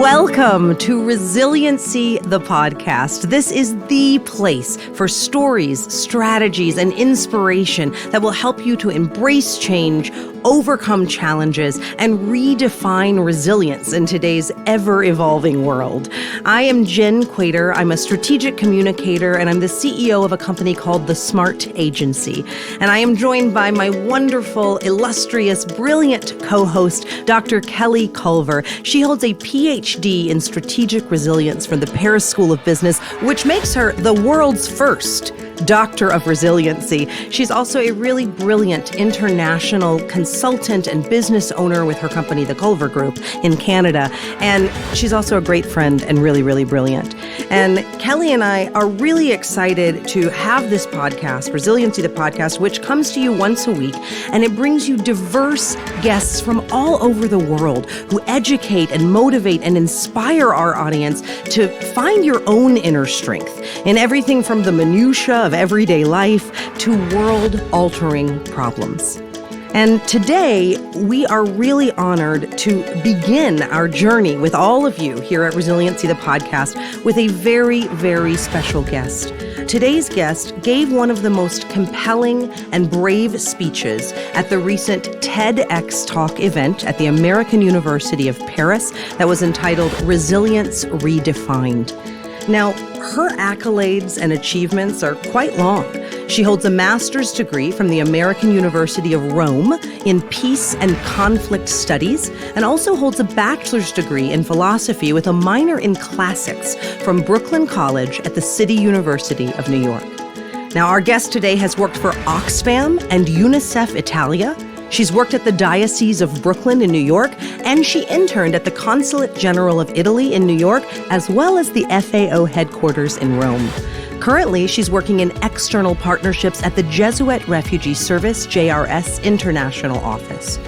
Welcome to Resiliency, the podcast. This is the place for stories, strategies, and inspiration that will help you to embrace change, overcome challenges, and redefine resilience in today's ever-evolving world. I am Jenn Quader. I'm a strategic communicator, and I'm the CEO of a company called The Smart Agency. And I am joined by my wonderful, illustrious, brilliant co-host, Dr. Kelly Culver. She holds a PhD in strategic resilience from the Paris School of Business, which makes her the world's first Doctor of Resiliency. She's also a really brilliant international consultant and business owner with her company, the Culver Group in Canada. And she's also a great friend and really, really brilliant. And Kelly and I are really excited to have this podcast, Resiliency, the podcast, which comes to you once a week. And it brings you diverse guests from all over the world who educate and motivate and inspire our audience to find your own inner strength in everything from the minutiae of everyday life to world-altering problems. And today, we are really honored to begin our journey with all of you here at Resiliency, the podcast, with a very, very special guest. Today's guest gave one of the most compelling and brave speeches at the recent TEDx Talk event at the American University of Paris that was entitled Resilience Redefined. Now, her accolades and achievements are quite long. She holds a master's degree from the American University of Rome in Peace and Conflict Studies, and also holds a bachelor's degree in philosophy with a minor in classics from Brooklyn College at the City University of New York. Now, our guest today has worked for Oxfam and UNICEF Italia. She's worked at the Diocese of Brooklyn in New York, and she interned at the Consulate General of Italy in New York, as well as the FAO headquarters in Rome. Currently, she's working in external partnerships at the Jesuit Refugee Service, JRS International Office.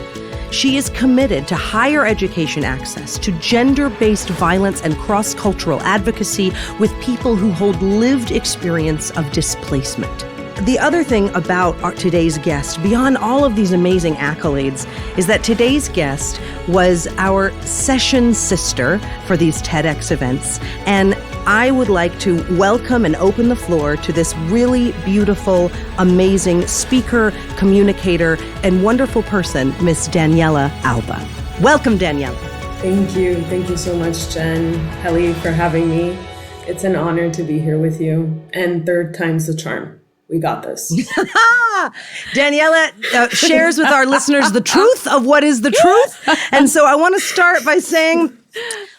She is committed to higher education access, to gender-based violence and cross-cultural advocacy with people who hold lived experience of displacement. The other thing about today's guest, beyond all of these amazing accolades, is that today's guest was our session sister for these TEDx events. And I would like to welcome and open the floor to this really beautiful, amazing speaker, communicator, and wonderful person, Miss Daniela Alba. Welcome, Daniela. Thank you. Thank you so much, Jen, Kelly, for having me. It's an honor to be here with you. And third time's the charm. We got this. Daniela shares with our listeners the truth of what is the truth. And so I want to start by saying,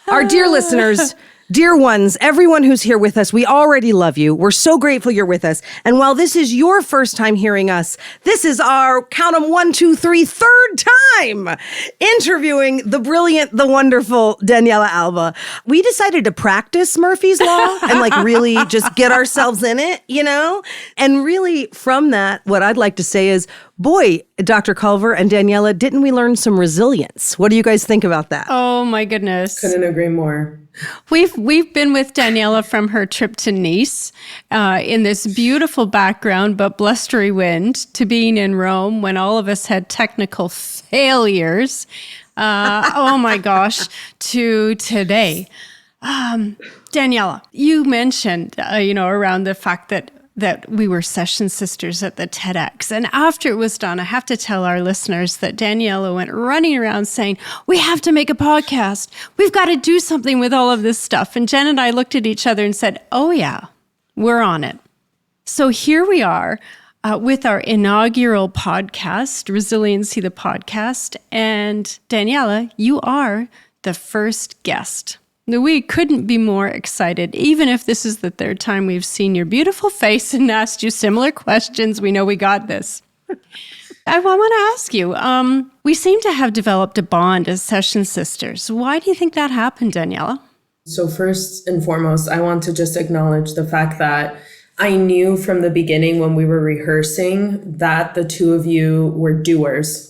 our dear listeners, dear ones, everyone who's here with us, we already love you. We're so grateful you're with us. And while this is your first time hearing us, this is our, count 'em, 1, 2, 3, third time interviewing the brilliant, the wonderful Daniela Alba. We decided to practice Murphy's Law and really just get ourselves in it, you know? And really from that, what I'd like to say is, boy, Dr. Culver and Daniela, didn't we learn some resilience? What do you guys think about that? Oh my goodness. Couldn't agree more. We've been with Daniela from her trip to Nice in this beautiful background but blustery wind, to being in Rome when all of us had technical failures. Oh my gosh, to today. Daniela, you mentioned, around the fact that we were session sisters at the TEDx. And after it was done, I have to tell our listeners that Daniela went running around saying, we have to make a podcast. We've got to do something with all of this stuff. And Jen and I looked at each other and said, oh yeah, we're on it. So here we are with our inaugural podcast, Resiliency, the podcast. And Daniela, you are the first guest. We couldn't be more excited, even if this is the third time we've seen your beautiful face and asked you similar questions. We know we got this. I want to ask you, we seem to have developed a bond as session sisters. Why do you think that happened, Daniela? So first and foremost, I want to just acknowledge the fact that I knew from the beginning when we were rehearsing that the two of you were doers.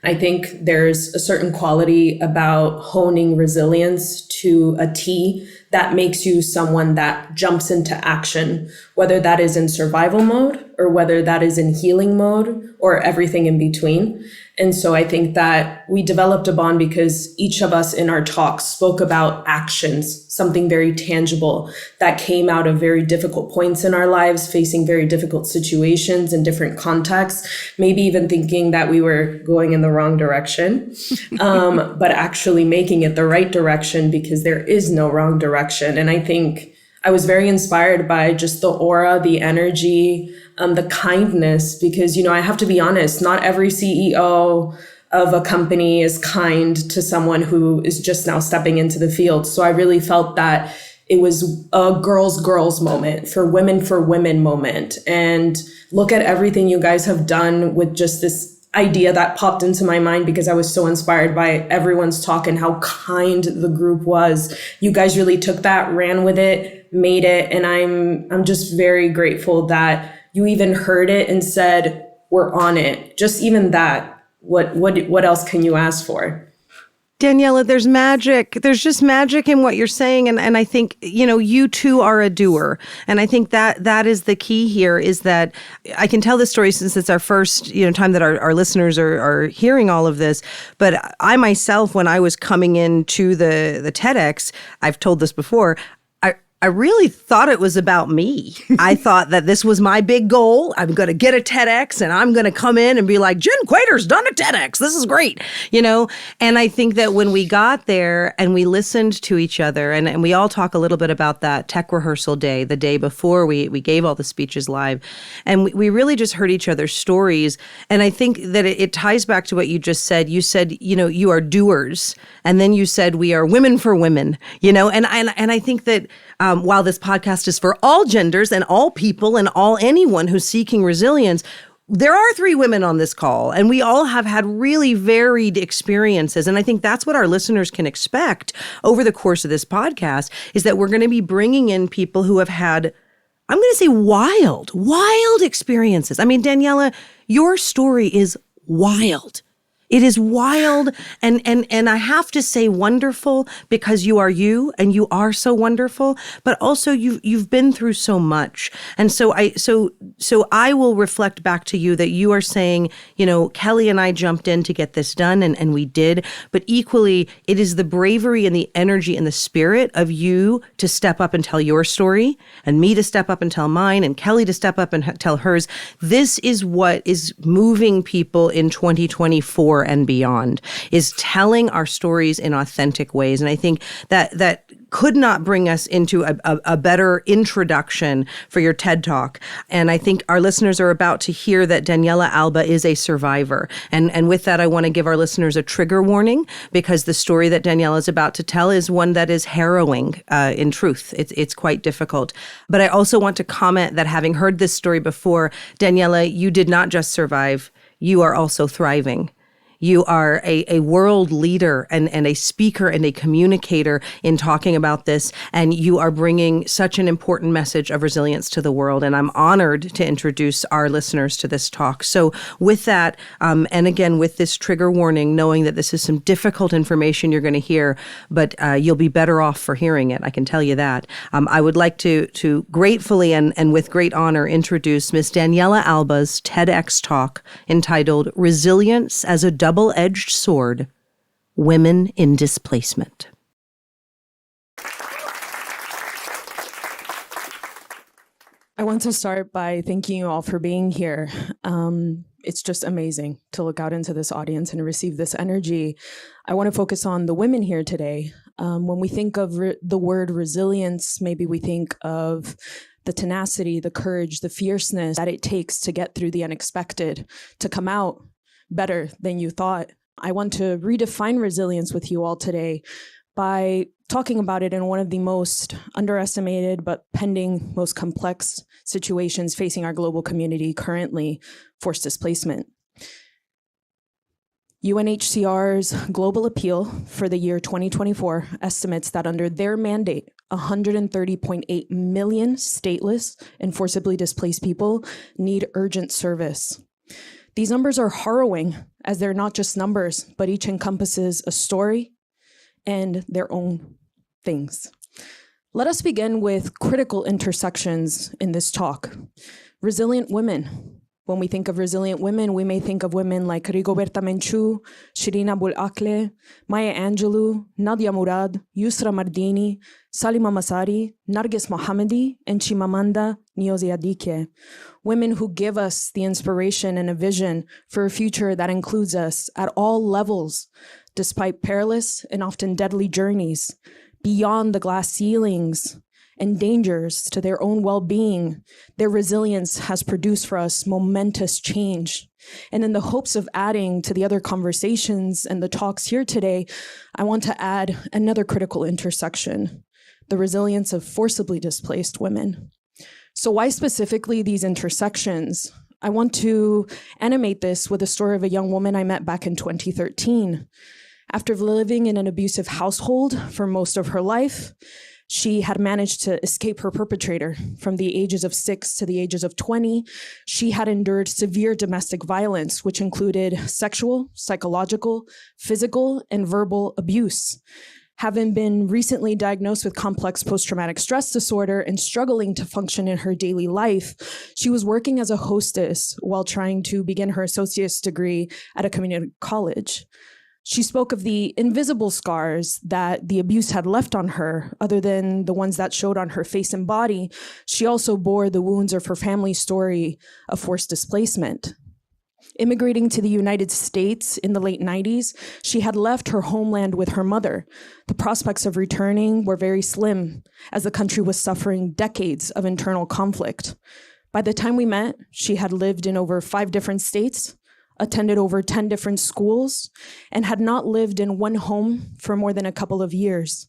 I think there's a certain quality about honing resilience to a T that makes you someone that jumps into action, whether that is in survival mode or whether that is in healing mode or everything in between. And so I think that we developed a bond because each of us in our talks spoke about actions, something very tangible that came out of very difficult points in our lives, facing very difficult situations in different contexts, maybe even thinking that we were going in the wrong direction, but actually making it the right direction because there is no wrong direction. And I think I was very inspired by just the aura, the energy, the kindness, because, I have to be honest, not every CEO of a company is kind to someone who is just now stepping into the field. So I really felt that it was a girls moment, for women moment. And look at everything you guys have done with just this idea that popped into my mind because I was so inspired by everyone's talk and how kind the group was. You guys really took that, ran with it, made it. And I'm just very grateful that you even heard it and said, we're on it. Just even that, what else can you ask for? Daniella, there's magic. There's just magic in what you're saying. And I think, you too are a doer. And I think that is the key here, is that I can tell this story since it's our first, time that our listeners are hearing all of this. But I myself, when I was coming into the TEDx, I've told this before, I really thought it was about me. I thought that this was my big goal. I'm going to get a TEDx and I'm going to come in and be like, Jenn Quader's done a TEDx. This is great. And I think that when we got there and we listened to each other, and we all talk a little bit about that tech rehearsal day, the day before we gave all the speeches live, and we really just heard each other's stories. And I think that it ties back to what you just said. You said, you are doers. And then you said, we are women for women, and I think that while this podcast is for all genders and all people and anyone who's seeking resilience, there are 3 women on this call, and we all have had really varied experiences. And I think that's what our listeners can expect over the course of this podcast, is that we're going to be bringing in people who have had, I'm going to say, wild experiences. I mean, Daniella, your story is wild. It is wild, and I have to say wonderful, because you are you, and you are so wonderful. But also you've been through so much, and so I will reflect back to you that you are saying, Kelly and I jumped in to get this done, and we did. But equally, it is the bravery and the energy and the spirit of you to step up and tell your story, and me to step up and tell mine, and Kelly to step up and tell hers. This is what is moving people in 2024. And beyond, is telling our stories in authentic ways. And I think that could not bring us into a better introduction for your TED Talk. And I think our listeners are about to hear that Daniela Alba is a survivor. And with that, I want to give our listeners a trigger warning, because the story that Daniela is about to tell is one that is harrowing, in truth. It's quite difficult. But I also want to comment that, having heard this story before, Daniela, you did not just survive, you are also thriving. You are a world leader and a speaker and a communicator in talking about this. And you are bringing such an important message of resilience to the world. And I'm honored to introduce our listeners to this talk. So with that, and again, with this trigger warning, knowing that this is some difficult information you're going to hear, but you'll be better off for hearing it. I can tell you that. I would like to gratefully and with great honor introduce Miss Daniela Alba's TEDx talk entitled Resilience as a Double-Edged Sword, Women in Displacement. I want to start by thanking you all for being here. It's just amazing to look out into this audience and receive this energy. I want to focus on the women here today. When we think of the word resilience, maybe we think of the tenacity, the courage, the fierceness that it takes to get through the unexpected, to come out better than you thought. I want to redefine resilience with you all today by talking about it in one of the most underestimated but pending, most complex situations facing our global community currently, forced displacement. UNHCR's global appeal for the year 2024 estimates that under their mandate, 130.8 million stateless and forcibly displaced people need urgent service. These numbers are harrowing, as they're not just numbers, but each encompasses a story and their own things. Let us begin with critical intersections in this talk. Resilient women. When we think of resilient women, we may think of women like Rigoberta Menchú, Shireen Abul Akleh, Maya Angelou, Nadia Murad, Yusra Mardini, Salima Masari, Narges Mohammadi, and Chimamanda Ngozi Adichie. Women who give us the inspiration and a vision for a future that includes us at all levels, despite perilous and often deadly journeys, beyond the glass ceilings and dangers to their own well-being. Their resilience has produced for us momentous change. And in the hopes of adding to the other conversations and the talks here today, I want to add another critical intersection, the resilience of forcibly displaced women. So why specifically these intersections? I want to animate this with a story of a young woman I met back in 2013. After living in an abusive household for most of her life, she had managed to escape her perpetrator. From the ages of 6 to the ages of 20, she had endured severe domestic violence, which included sexual, psychological, physical, and verbal abuse. Having been recently diagnosed with complex post-traumatic stress disorder and struggling to function in her daily life, she was working as a hostess while trying to begin her associate's degree at a community college. She spoke of the invisible scars that the abuse had left on her, other than the ones that showed on her face and body. She also bore the wounds of her family's story of forced displacement. Immigrating to the United States in the late 90s, she had left her homeland with her mother. The prospects of returning were very slim, as the country was suffering decades of internal conflict. By the time we met, she had lived in over 5 different states, attended over 10 different schools, and had not lived in one home for more than a couple of years.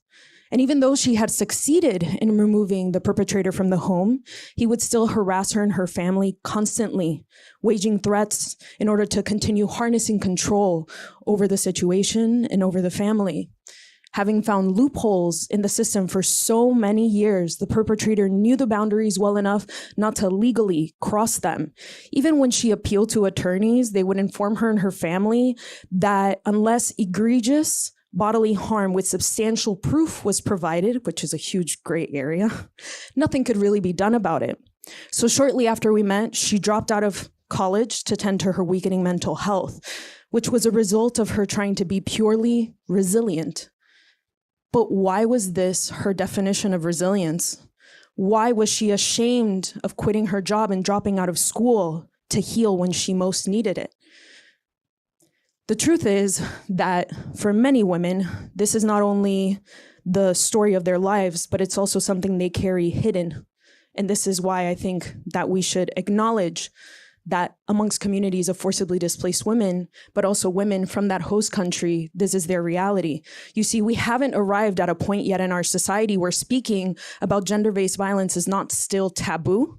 And even though she had succeeded in removing the perpetrator from the home, he would still harass her and her family constantly, waging threats in order to continue harnessing control over the situation and over the family. Having found loopholes in the system for so many years, the perpetrator knew the boundaries well enough not to legally cross them. Even when she appealed to attorneys, they would inform her and her family that unless egregious bodily harm with substantial proof was provided, which is a huge gray area, nothing could really be done about it. So shortly after we met, she dropped out of college to tend to her weakening mental health, which was a result of her trying to be purely resilient. But why was this her definition of resilience? Why was she ashamed of quitting her job and dropping out of school to heal when she most needed it? The truth is that for many women, this is not only the story of their lives, but it's also something they carry hidden. And this is why I think that we should acknowledge that amongst communities of forcibly displaced women, but also women from that host country, this is their reality. You see, we haven't arrived at a point yet in our society where speaking about gender-based violence is not still taboo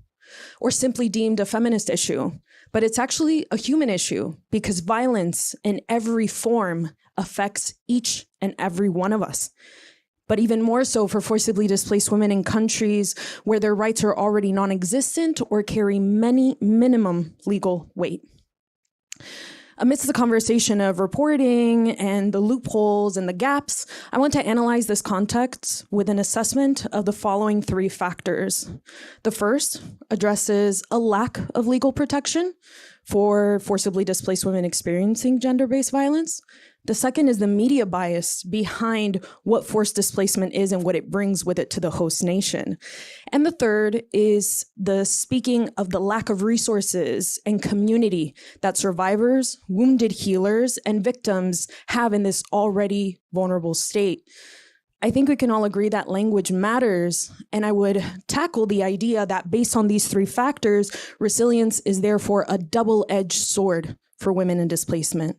or simply deemed a feminist issue, but it's actually a human issue because violence in every form affects each and every one of us. But even more so for forcibly displaced women in countries where their rights are already non-existent or carry many minimum legal weight. Amidst the conversation of reporting and the loopholes and the gaps, I want to analyze this context with an assessment of the following 3 factors. The first addresses a lack of legal protection for forcibly displaced women experiencing gender-based violence. The second is the media bias behind what forced displacement is and what it brings with it to the host nation. And the third is the speaking of the lack of resources and community that survivors, wounded healers, and victims have in this already vulnerable state. I think we can all agree that language matters, and I would tackle the idea that based on these 3 factors, resilience is therefore a double-edged sword for women in displacement.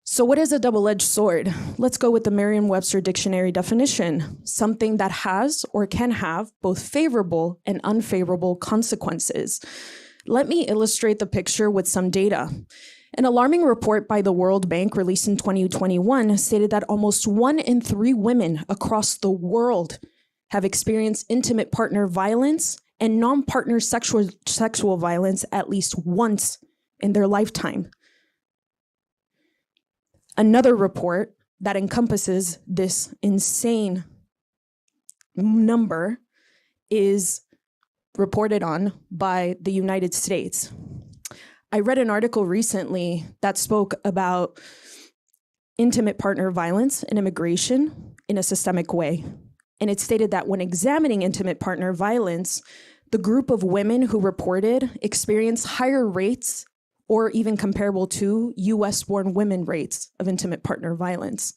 So what is a double-edged sword? Let's go with the Merriam-Webster dictionary definition, something that has or can have both favorable and unfavorable consequences. Let me illustrate the picture with some data. An alarming report by the World Bank released in 2021 stated that almost 1 in 3 women across the world have experienced intimate partner violence and non-partner sexual violence at least once in their lifetime. Another report that encompasses this insane number is reported on by the United States. I read an article recently that spoke about intimate partner violence and immigration in a systemic way. And it stated that when examining intimate partner violence, the group of women who reported experienced higher rates or even comparable to US-born women rates of intimate partner violence.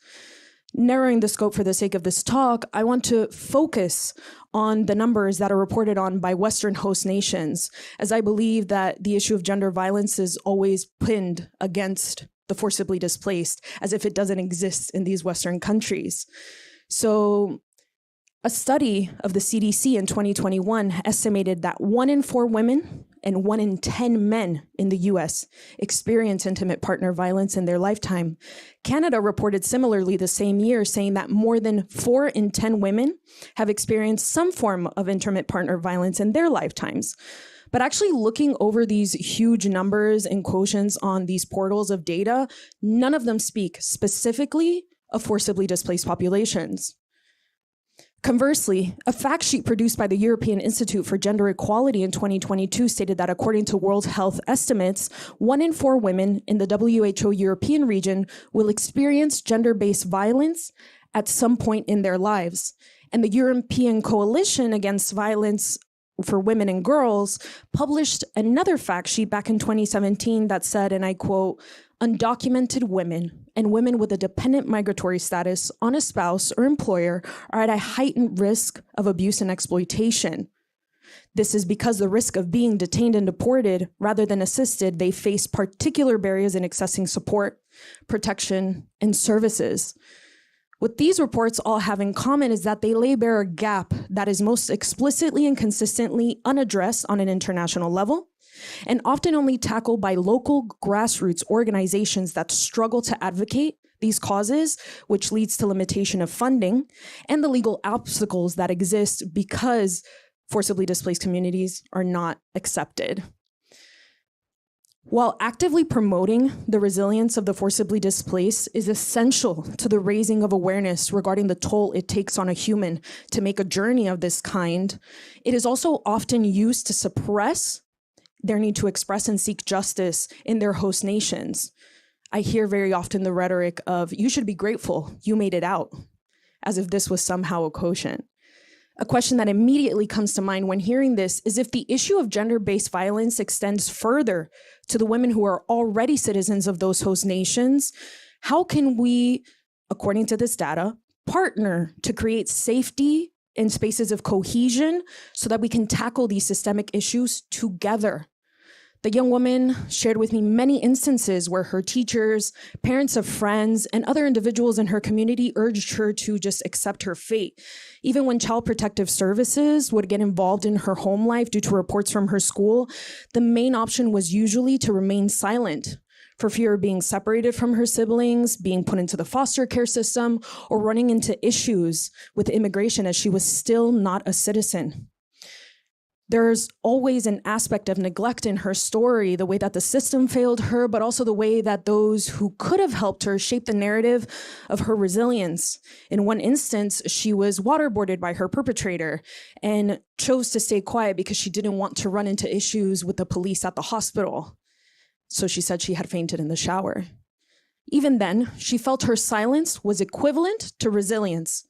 Narrowing the scope for the sake of this talk, I want to focus on the numbers that are reported on by Western host nations, as I believe that the issue of gender violence is always pinned against the forcibly displaced, as if it doesn't exist in these Western countries. So a study of the CDC in 2021 estimated that 1 in 4 women and 1 in 10 men in the US experience intimate partner violence in their lifetime. Canada reported similarly the same year, saying that more than 4 in 10 women have experienced some form of intimate partner violence in their lifetimes. But actually looking over these huge numbers and quotients on these portals of data, none of them speak specifically of forcibly displaced populations. Conversely, a fact sheet produced by the European Institute for Gender Equality in 2022 stated that according to World Health estimates, 1 in 4 women in the WHO European region will experience gender-based violence at some point in their lives. And the European Coalition Against Violence for Women and Girls published another fact sheet back in 2017 that said, and I quote, "Undocumented women and women with a dependent migratory status on a spouse or employer are at a heightened risk of abuse and exploitation. This is because the risk of being detained and deported rather than assisted, they face particular barriers in accessing support, protection, and services." What these reports all have in common is that they lay bare a gap that is most explicitly and consistently unaddressed on an international level, and often only tackled by local grassroots organizations that struggle to advocate these causes, which leads to limitation of funding and the legal obstacles that exist because forcibly displaced communities are not accepted. While actively promoting the resilience of the forcibly displaced is essential to the raising of awareness regarding the toll it takes on a human to make a journey of this kind, it is also often used to suppress their need to express and seek justice in their host nations. I hear very often the rhetoric of, "You should be grateful you made it out," as if this was somehow a quotient. A question that immediately comes to mind when hearing this is if the issue of gender-based violence extends further to the women who are already citizens of those host nations, how can we, according to this data, partner to create safety and spaces of cohesion so that we can tackle these systemic issues together? The young woman shared with me many instances where her teachers, parents of friends, and other individuals in her community urged her to just accept her fate. Even when Child Protective Services would get involved in her home life due to reports from her school, the main option was usually to remain silent for fear of being separated from her siblings, being put into the foster care system, or running into issues with immigration as she was still not a citizen. There's always an aspect of neglect in her story, the way that the system failed her, but also the way that those who could have helped her shape the narrative of her resilience. In one instance, she was waterboarded by her perpetrator and chose to stay quiet because she didn't want to run into issues with the police at the hospital. So she said she had fainted in the shower. Even then, she felt her silence was equivalent to resilience.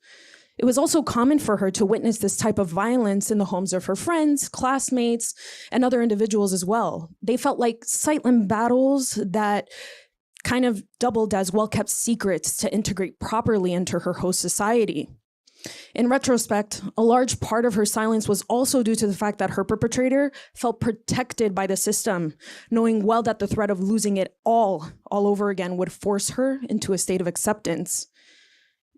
It was also common for her to witness this type of violence in the homes of her friends, classmates, and other individuals as well. They felt like silent battles that kind of doubled as well-kept secrets to integrate properly into her host society. In retrospect, a large part of her silence was also due to the fact that her perpetrator felt protected by the system, knowing well that the threat of losing it all over again would force her into a state of acceptance.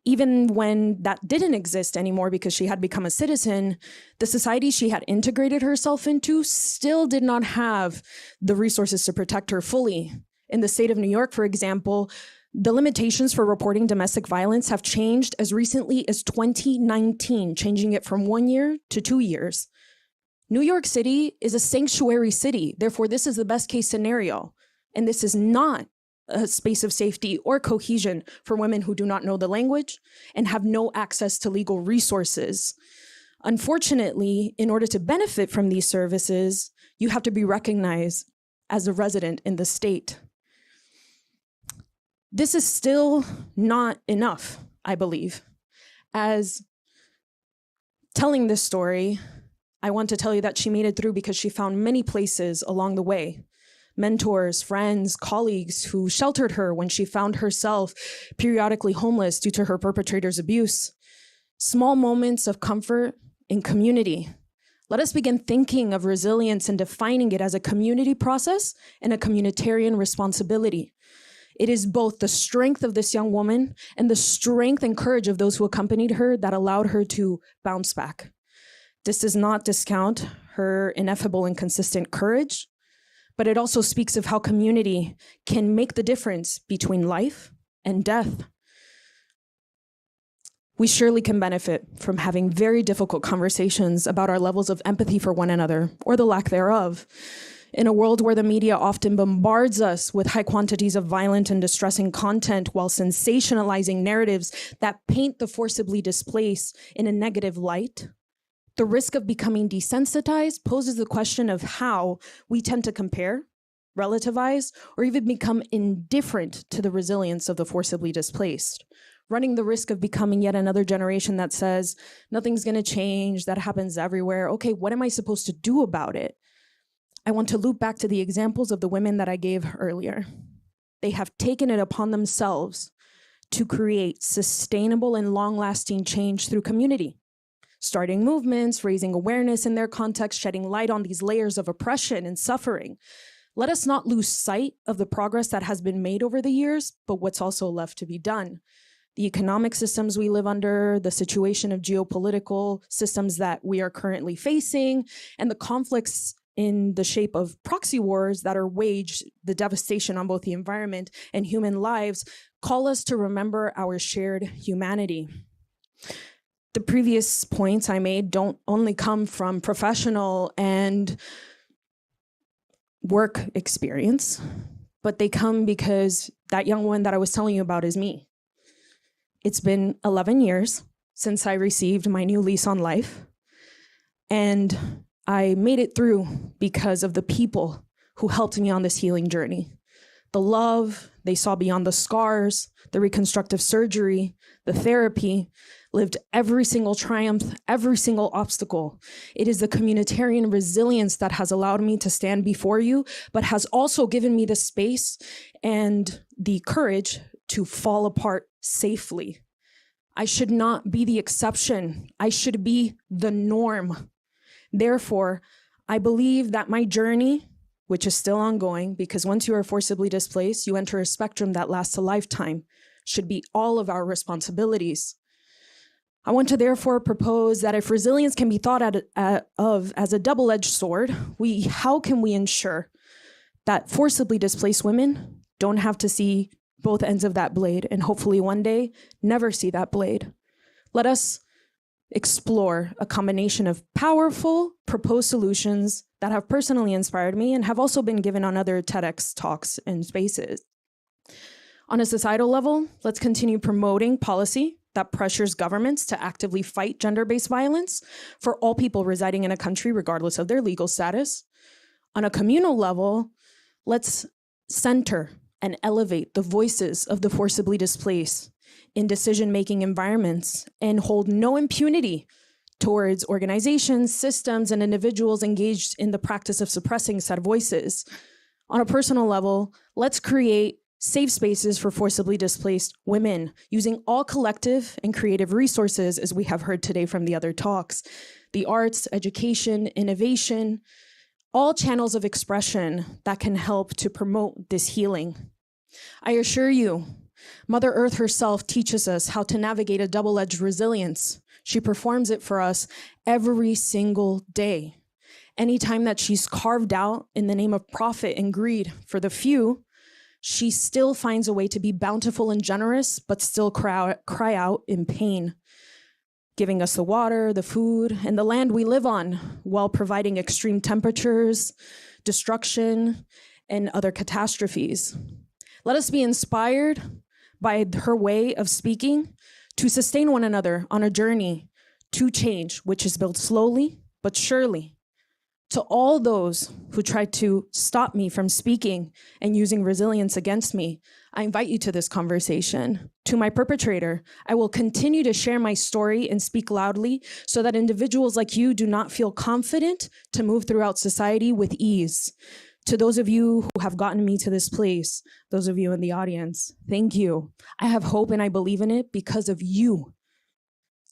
Even when that didn't exist anymore because she had become a citizen, the society she had integrated herself into still did not have the resources to protect her fully. In the state of New York, for example, the limitations for reporting domestic violence have changed as recently as 2019, changing it from 1 year to 2 years. New York City is a sanctuary city. Therefore, this is the best case scenario. And this is not a space of safety or cohesion for women who do not know the language and have no access to legal resources. Unfortunately, in order to benefit from these services, you have to be recognized as a resident in the state. This is still not enough, I believe. As telling this story, I want to tell you that she made it through because she found many places along the way. Mentors, friends, colleagues who sheltered her when she found herself periodically homeless due to her perpetrator's abuse. Small moments of comfort in community. Let us begin thinking of resilience and defining it as a community process and a communitarian responsibility. It is both the strength of this young woman and the strength and courage of those who accompanied her that allowed her to bounce back. This does not discount her ineffable and consistent courage, but it also speaks of how community can make the difference between life and death. We surely can benefit from having very difficult conversations about our levels of empathy for one another, or the lack thereof. In a world where the media often bombards us with high quantities of violent and distressing content while sensationalizing narratives that paint the forcibly displaced in a negative light, the risk of becoming desensitized poses the question of how we tend to compare, relativize, or even become indifferent to the resilience of the forcibly displaced, running the risk of becoming yet another generation that says, nothing's gonna change, that happens everywhere. Okay, what am I supposed to do about it? I want to loop back to the examples of the women that I gave earlier. They have taken it upon themselves to create sustainable and long-lasting change through community, starting movements, raising awareness in their context, shedding light on these layers of oppression and suffering. Let us not lose sight of the progress that has been made over the years, but what's also left to be done. The economic systems we live under, the situation of geopolitical systems that we are currently facing, and the conflicts in the shape of proxy wars that are waged, the devastation on both the environment and human lives, call us to remember our shared humanity. The previous points I made don't only come from professional and work experience, but they come because that young woman that I was telling you about is me. It's been 11 years since I received my new lease on life, and I made it through because of the people who helped me on this healing journey. The love they saw beyond the scars, the reconstructive surgery, the therapy, lived every single triumph, every single obstacle. It is the communitarian resilience that has allowed me to stand before you, but has also given me the space and the courage to fall apart safely. I should not be the exception. I should be the norm. Therefore, I believe that my journey, which is still ongoing, because once you are forcibly displaced, you enter a spectrum that lasts a lifetime, should be all of our responsibilities. I want to therefore propose that if resilience can be thought of as a double-edged sword, how can we ensure that forcibly displaced women don't have to see both ends of that blade, and hopefully one day never see that blade? Let us explore a combination of powerful proposed solutions that have personally inspired me and have also been given on other TEDx talks and spaces. On a societal level, let's continue promoting policy that pressures governments to actively fight gender-based violence for all people residing in a country, regardless of their legal status. On a communal level, let's center and elevate the voices of the forcibly displaced in decision-making environments and hold no impunity towards organizations, systems, and individuals engaged in the practice of suppressing said voices. On a personal level, let's create safe spaces for forcibly displaced women using all collective and creative resources, as we have heard today from the other talks, the arts, education, innovation, all channels of expression that can help to promote this healing. I assure you, Mother Earth herself teaches us how to navigate a double-edged resilience. She performs it for us every single day. Anytime that she's carved out in the name of profit and greed for the few, she still finds a way to be bountiful and generous, but still cry out in pain, giving us the water, the food, and the land we live on, while providing extreme temperatures, destruction, and other catastrophes. Let us be inspired by her way of speaking to sustain one another on a journey to change, which is built slowly but surely. To all those who tried to stop me from speaking and using resilience against me, I invite you to this conversation. To my perpetrator, I will continue to share my story and speak loudly so that individuals like you do not feel confident to move throughout society with ease. To those of you who have gotten me to this place, those of you in the audience, thank you. I have hope and I believe in it because of you.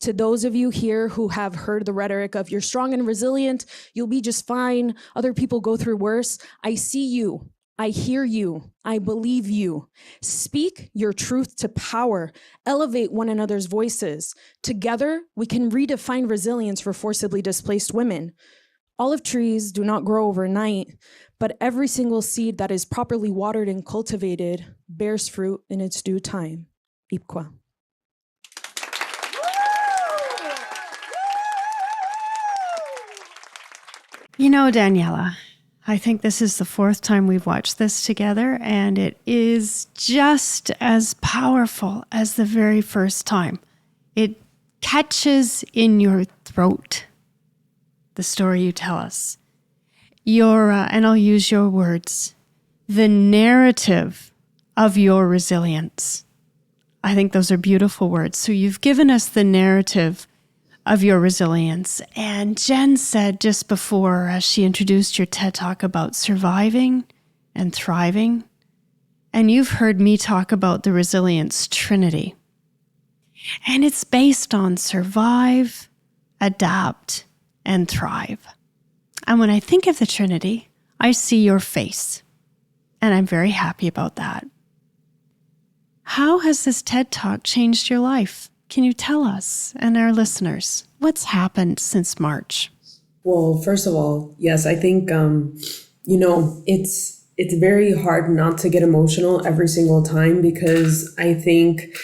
To those of you here who have heard the rhetoric of you're strong and resilient, you'll be just fine, other people go through worse, I see you, I hear you, I believe you. Speak your truth to power, elevate one another's voices. Together, we can redefine resilience for forcibly displaced women. Olive trees do not grow overnight, but every single seed that is properly watered and cultivated bears fruit in its due time. Ipqua. You know, Daniela, I think this is the fourth time we've watched this together, and it is just as powerful as the very first time. It catches in your throat, the story you tell us. And I'll use your words, the narrative of your resilience. I think those are beautiful words. So you've given us the narrative of your resilience. And Jen said just before, as she introduced your TED Talk, about surviving and thriving. And you've heard me talk about the resilience trinity. And it's based on survive, adapt, and thrive. And when I think of the trinity, I see your face. And I'm very happy about that. How has this TED Talk changed your life? Can you tell us and our listeners what's happened since March? Well, first of all, yes, I think, it's very hard not to get emotional every single time, because I think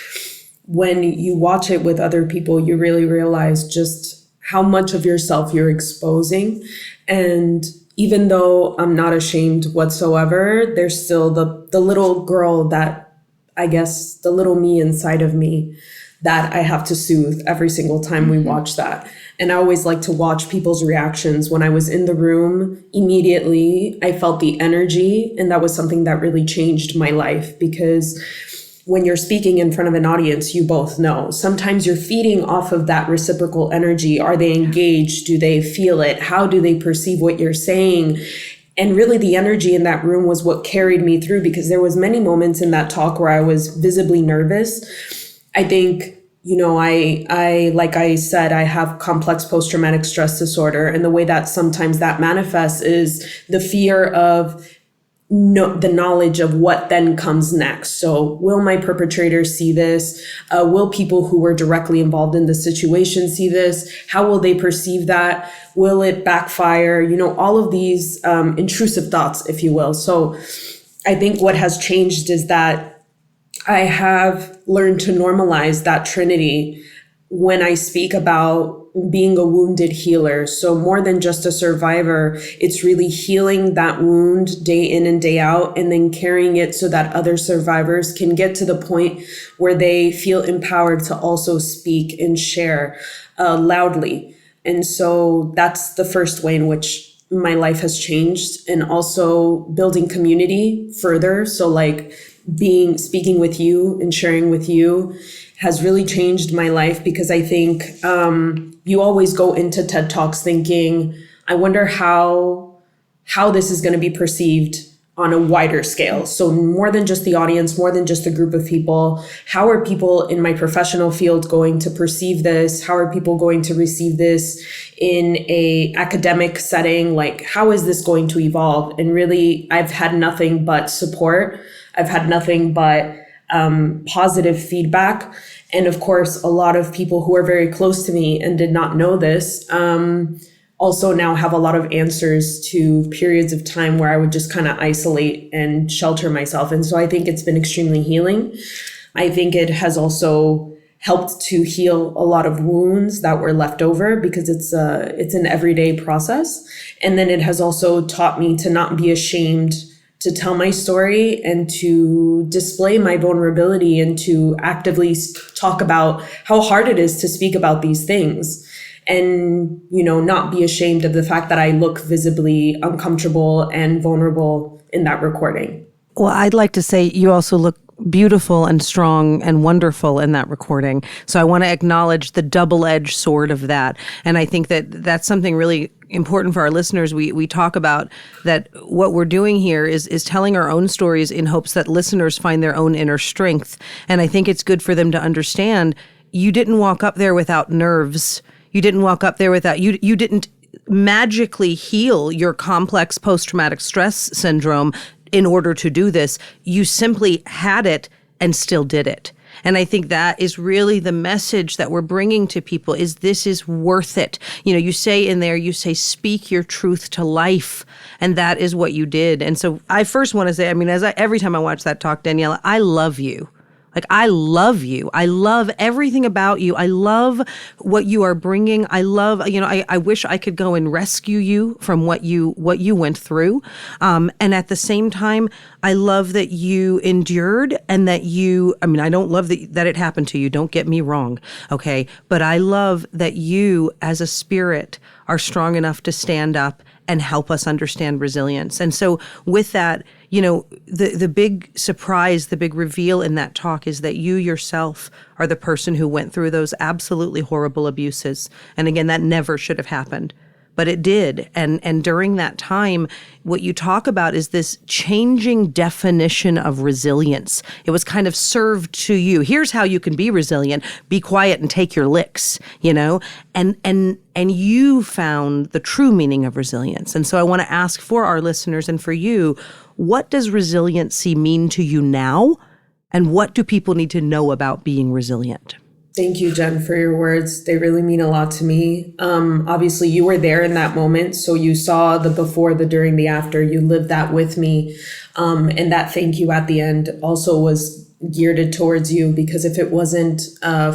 when you watch it with other people, you really realize just how much of yourself you're exposing. And even though I'm not ashamed whatsoever, there's still the little girl that, I guess, the little me inside of me that I have to soothe every single time we watch that. And I always like to watch people's reactions. When I was in the room, immediately I felt the energy, and that was something that really changed my life, because when you're speaking in front of an audience, you both know. Sometimes you're feeding off of that reciprocal energy. Are they engaged? Do they feel it? How do they perceive what you're saying? And really the energy in that room was what carried me through, because there was many moments in that talk where I was visibly nervous. I think, I like I said, I have complex post-traumatic stress disorder. And the way that sometimes that manifests is the fear of the knowledge of what then comes next. So will my perpetrators see this? Will people who were directly involved in the situation see this? How will they perceive that? Will it backfire? All of these intrusive thoughts, if you will. So I think what has changed is that I have learned to normalize that trinity when I speak about being a wounded healer. So more than just a survivor, it's really healing that wound day in and day out, and then carrying it so that other survivors can get to the point where they feel empowered to also speak and share loudly. And so that's the first way in which my life has changed, and also building community further. So speaking with you and sharing with you has really changed my life, because I think you always go into TED Talks thinking, I wonder how this is going to be perceived on a wider scale. So more than just the audience, more than just a group of people, how are people in my professional field going to perceive this? How are people going to receive this in a academic setting? How is this going to evolve? And really, I've had nothing but support. I've had nothing but positive feedback. And of course, a lot of people who are very close to me and did not know this also now have a lot of answers to periods of time where I would just kind of isolate and shelter myself. And so I think it's been extremely healing. I think it has also helped to heal a lot of wounds that were left over, because it's an everyday process. And then it has also taught me to not be ashamed to tell my story and to display my vulnerability and to actively talk about how hard it is to speak about these things. and, not be ashamed of the fact that I look visibly uncomfortable and vulnerable in that recording. Well, I'd like to say you also look beautiful and strong and wonderful in that recording. So I want to acknowledge the double-edged sword of that. And I think that that's something really important for our listeners. We talk about that what we're doing here is telling our own stories in hopes that listeners find their own inner strength. And I think it's good for them to understand you didn't walk up there without nerves. You didn't walk up there without, you didn't magically heal your complex post-traumatic stress syndrome in order to do this. You simply had it and still did it. And I think that is really the message that we're bringing to people is this is worth it. You say in there, you say, speak your truth to life. And that is what you did. And so I first want to say, every time I watch that talk, Daniela, I love you. Like, I love you. I love everything about you. I love what you are bringing. I love, I wish I could go and rescue you from what you went through. And at the same time, I love that you endured and that I don't love that it happened to you. Don't get me wrong. Okay. But I love that you as a spirit are strong enough to stand up and help us understand resilience. And so with that, the big surprise, the big reveal in that talk is that you yourself are the person who went through those absolutely horrible abuses. And again, that never should have happened, but it did. And during that time, what you talk about is this changing definition of resilience. It was kind of served to you. Here's how you can be resilient. Be quiet and take your licks, and you found the true meaning of resilience. And so I want to ask for our listeners and for you, what does resiliency mean to you now? And what do people need to know about being resilient? Thank you, Jen, for your words. They really mean a lot to me. Obviously, you were there in that moment. So you saw the before, the during, the after. You lived that with me. And that thank you at the end also was geared towards you, because if it wasn't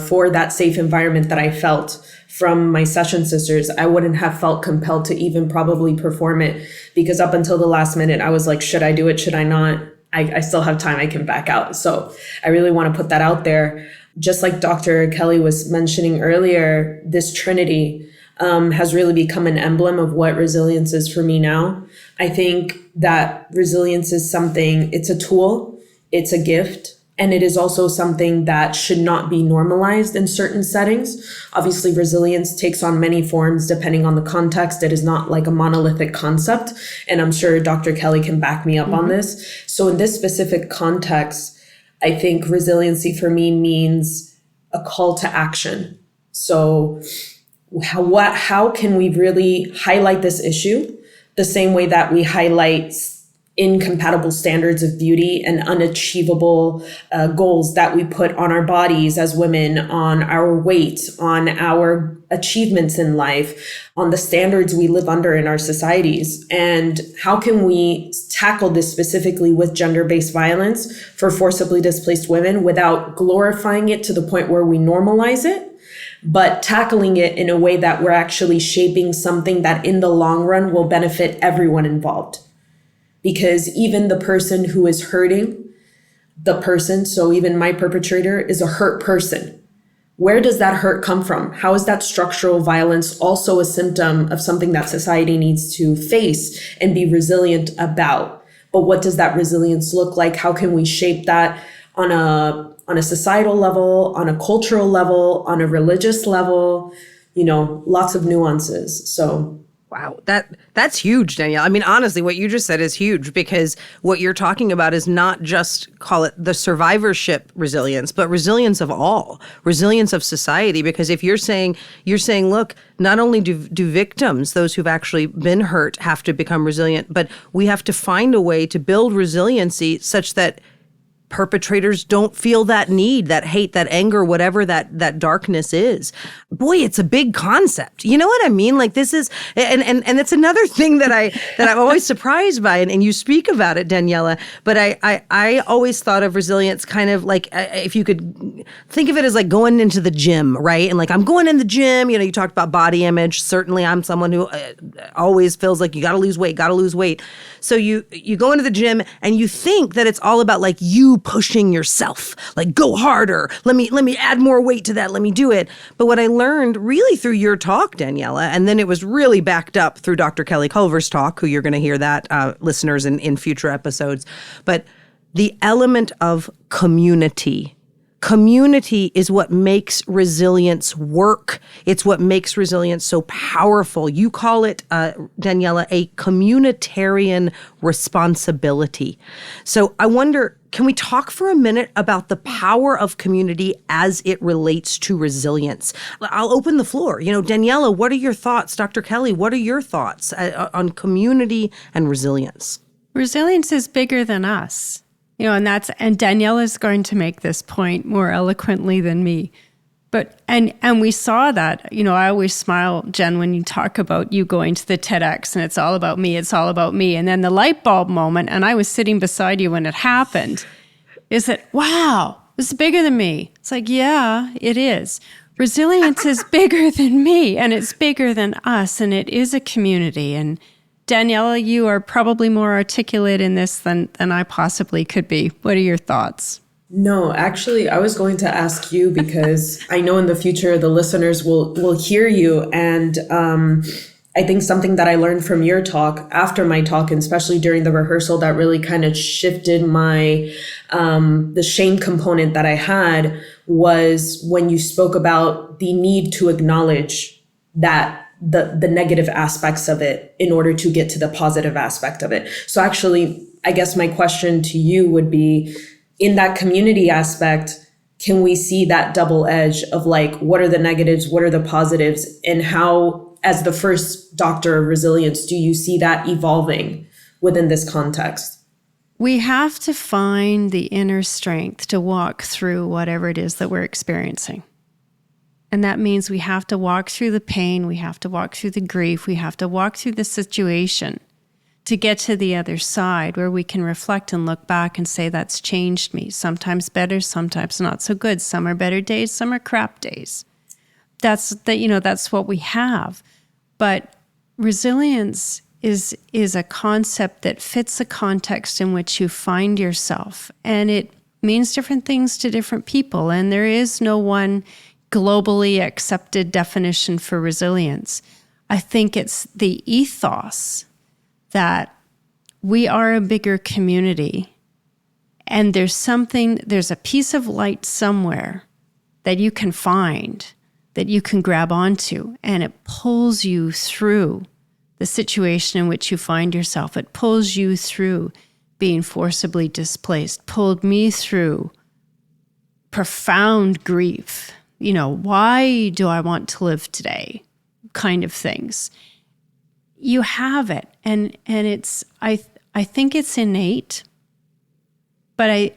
for that safe environment that I felt from my session sisters, I wouldn't have felt compelled to even probably perform it, because up until the last minute, I was like, should I do it? Should I not? I still have time. I can back out. So I really want to put that out there. Just like Dr. Kelly was mentioning earlier, this Trinity has really become an emblem of what resilience is for me now. I think that resilience is something, it's a tool, it's a gift, and it is also something that should not be normalized in certain settings. Obviously, resilience takes on many forms depending on the context. It is not like a monolithic concept. And I'm sure Dr. Kelly can back me up on this. So in this specific context, I think resiliency for me means a call to action. So how can we really highlight this issue the same way that we highlight incompatible standards of beauty and unachievable goals that we put on our bodies as women, on our weight, on our achievements in life, on the standards we live under in our societies? And how can we tackle this specifically with gender-based violence for forcibly displaced women without glorifying it to the point where we normalize it, but tackling it in a way that we're actually shaping something that in the long run will benefit everyone involved? Because even the person who is hurting the person, so even my perpetrator, is a hurt person. Where does that hurt come from? How is that structural violence also a symptom of something that society needs to face and be resilient about? But what does that resilience look like? How can we shape that on a societal level, on a cultural level, on a religious level? Lots of nuances. So wow, that's huge, Danielle. I mean, honestly, what you just said is huge, because what you're talking about is not just, call it the survivorship resilience, but resilience of all, resilience of society. Because if you're saying, look, not only do victims, those who've actually been hurt, have to become resilient, but we have to find a way to build resiliency such that perpetrators don't feel that need, that hate, that anger, whatever that darkness is. Boy, it's a big concept. You know what I mean? Like, this is, and it's another thing that I'm always surprised by, and you speak about it, Daniela, but I always thought of resilience kind of like, if you could think of it as like going into the gym, right? And like, I'm going in the gym, you talked about body image. Certainly I'm someone who always feels like you got to lose weight. So you go into the gym and you think that it's all about like you you pushing yourself, like go harder. Let me add more weight to that. Let me do it. But what I learned really through your talk, Daniela, and then it was really backed up through Dr. Kelly Culver's talk, who you're going to hear that, listeners, in future episodes. But the element of community. Community is what makes resilience work. It's what makes resilience so powerful. You call it, Daniela, a communitarian responsibility. So I wonder, can we talk for a minute about the power of community as it relates to resilience? I'll open the floor. Daniela, what are your thoughts? Dr. Kelly, what are your thoughts on community and resilience? Resilience is bigger than us. And Danielle is going to make this point more eloquently than me. But, and we saw that, I always smile, Jen, when you talk about you going to the TEDx and it's all about me. And then the light bulb moment, and I was sitting beside you when it happened, is that, wow, this is bigger than me. It's like, yeah, it is. Resilience is bigger than me, and it's bigger than us, and it is a community. And Daniela, you are probably more articulate in this than I possibly could be. What are your thoughts? No, actually, I was going to ask you because I know in the future the listeners will hear you. And I think something that I learned from your talk, after my talk, and especially during the rehearsal, that really kind of shifted my the shame component that I had was when you spoke about the need to acknowledge that the negative aspects of it in order to get to the positive aspect of it. So actually, I guess my question to you would be, in that community aspect, can we see that double edge of like, what are the negatives, what are the positives, and how, as the first doctor of resilience, do you see that evolving within this context? We have to find the inner strength to walk through whatever it is that we're experiencing. And that means we have to walk through the pain, we have to walk through the grief, we have to walk through the situation to get to the other side where we can reflect and look back and say, that's changed me. Sometimes better, sometimes not so good. Some are better days, some are crap days. That's what we have. But resilience is a concept that fits the context in which you find yourself. And it means different things to different people. And there is no one globally accepted definition for resilience. I think it's the ethos that we are a bigger community, and there's a piece of light somewhere that you can find, that you can grab onto, and it pulls you through the situation in which you find yourself. It pulls you through being forcibly displaced, pulled me through profound grief. Why do I want to live today? Kind of things. You have it. And it's, I think it's innate, but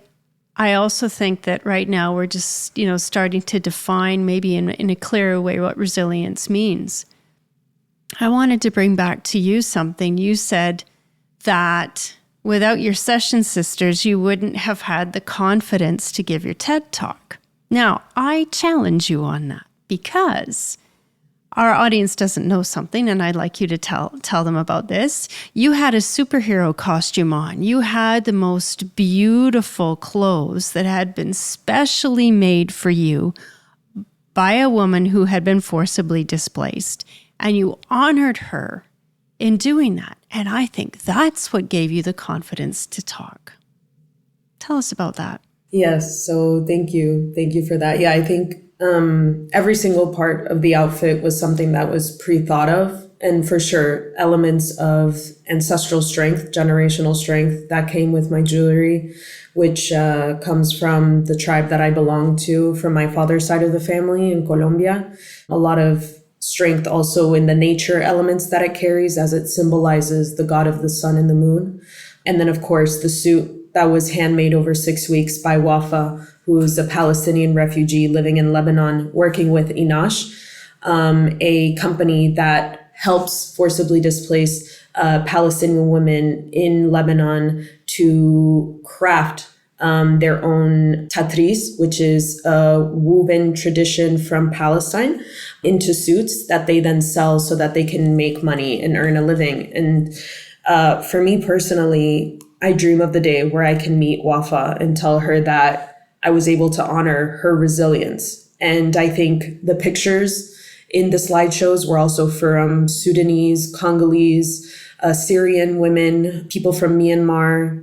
I also think that right now we're just, starting to define maybe in a clearer way what resilience means. I wanted to bring back to you something. You said that without your session sisters, you wouldn't have had the confidence to give your TED Talk. Now, I challenge you on that because our audience doesn't know something, and I'd like you to tell them about this. You had a superhero costume on. You had the most beautiful clothes that had been specially made for you by a woman who had been forcibly displaced, and you honored her in doing that. And I think that's what gave you the confidence to talk. Tell us about that. Yes. So thank you. Thank you for that. Yeah, I think every single part of the outfit was something that was pre-thought of. And for sure, elements of ancestral strength, generational strength that came with my jewelry, which comes from the tribe that I belong to from my father's side of the family in Colombia. A lot of strength also in the nature elements that it carries, as it symbolizes the god of the sun and the moon. And then, of course, the suit that was handmade over 6 weeks by Wafa, who's a Palestinian refugee living in Lebanon, working with Inash, a company that helps forcibly displaced Palestinian women in Lebanon to craft their own tatris, which is a woven tradition from Palestine, into suits that they then sell so that they can make money and earn a living. And for me personally, I dream of the day where I can meet Wafa and tell her that I was able to honor her resilience. And I think the pictures in the slideshows were also from Sudanese, Congolese, Syrian women, people from Myanmar,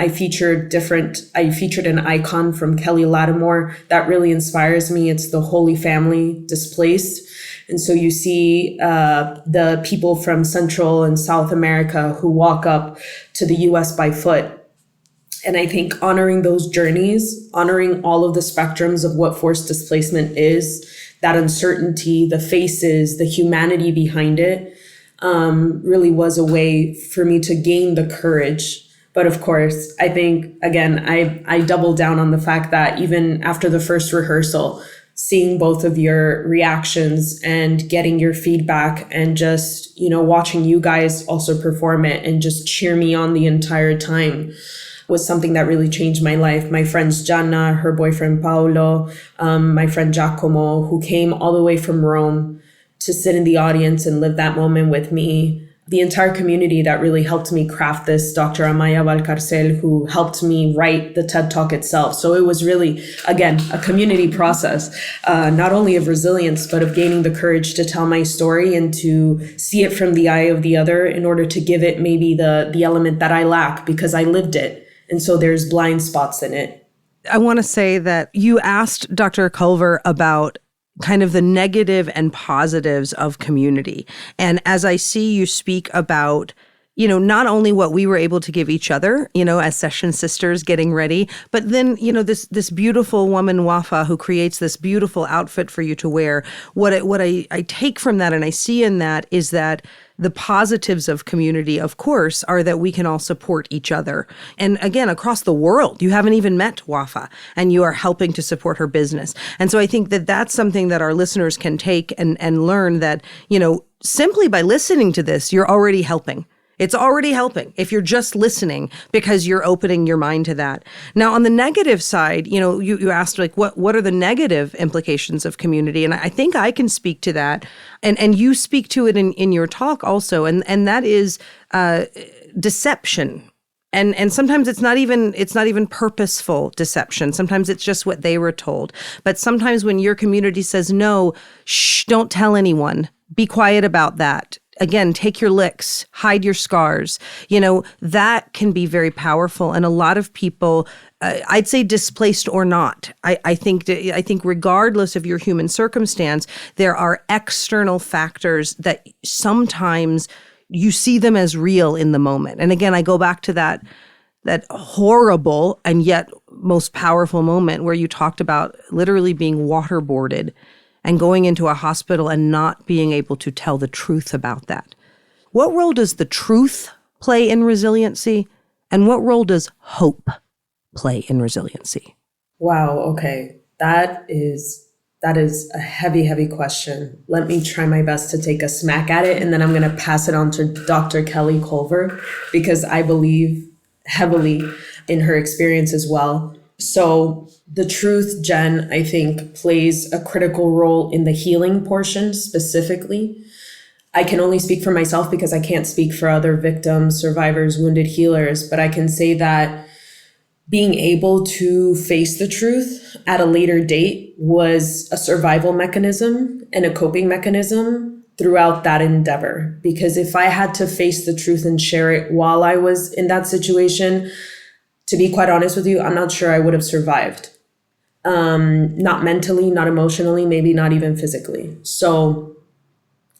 I featured an icon from Kelly Lattimore that really inspires me. It's the Holy Family, Displaced. And so you see the people from Central and South America who walk up to the US by foot. And I think honoring those journeys, honoring all of the spectrums of what forced displacement is, that uncertainty, the faces, the humanity behind it, really was a way for me to gain the courage. But of course, I think, again, I double down on the fact that even after the first rehearsal, seeing both of your reactions and getting your feedback and just, watching you guys also perform it and just cheer me on the entire time was something that really changed my life. My friends Gianna, her boyfriend Paolo, my friend Giacomo, who came all the way from Rome to sit in the audience and live that moment with me. The entire community that really helped me craft this, Dr. Amaya Valcarcel, who helped me write the TED Talk itself. So it was really, again, a community process, not only of resilience, but of gaining the courage to tell my story and to see it from the eye of the other in order to give it maybe the element that I lack because I lived it. And so there's blind spots in it. I want to say that you asked Dr. Culver about kind of the negative and positives of community. And as I see you speak about, not only what we were able to give each other, as session sisters getting ready, but then, this beautiful woman, Wafa, who creates this beautiful outfit for you to wear. What I take from that and I see in that is that the positives of community, of course, are that we can all support each other. And again, across the world, you haven't even met Wafa and you are helping to support her business. And so I think that that's something that our listeners can take and learn that, simply by listening to this, you're already helping. It's already helping if you're just listening because you're opening your mind to that. Now, on the negative side, you asked what are the negative implications of community? And I think I can speak to that. And you speak to it in your talk also. And that is deception. And sometimes it's not even purposeful deception. Sometimes it's just what they were told. But sometimes when your community says, no, shh, don't tell anyone, be quiet about that. Again, take your licks, hide your scars. That can be very powerful. And a lot of people, I'd say displaced or not, I think regardless of your human circumstance, there are external factors that sometimes you see them as real in the moment. And again, I go back to that horrible and yet most powerful moment where you talked about literally being waterboarded and going into a hospital and not being able to tell the truth about that. What role does the truth play in resiliency? And what role does hope play in resiliency? Wow, okay. That is a heavy, heavy question. Let me try my best to take a smack at it, and then I'm going to pass it on to Dr. Kelly Culver, because I believe heavily in her experience as well. So the truth, Jen, I think plays a critical role in the healing portion specifically. I can only speak for myself because I can't speak for other victims, survivors, wounded healers, but I can say that being able to face the truth at a later date was a survival mechanism and a coping mechanism throughout that endeavor. Because if I had to face the truth and share it while I was in that situation, to be quite honest with you, I'm not sure I would have survived. Not mentally, not emotionally, maybe not even physically. So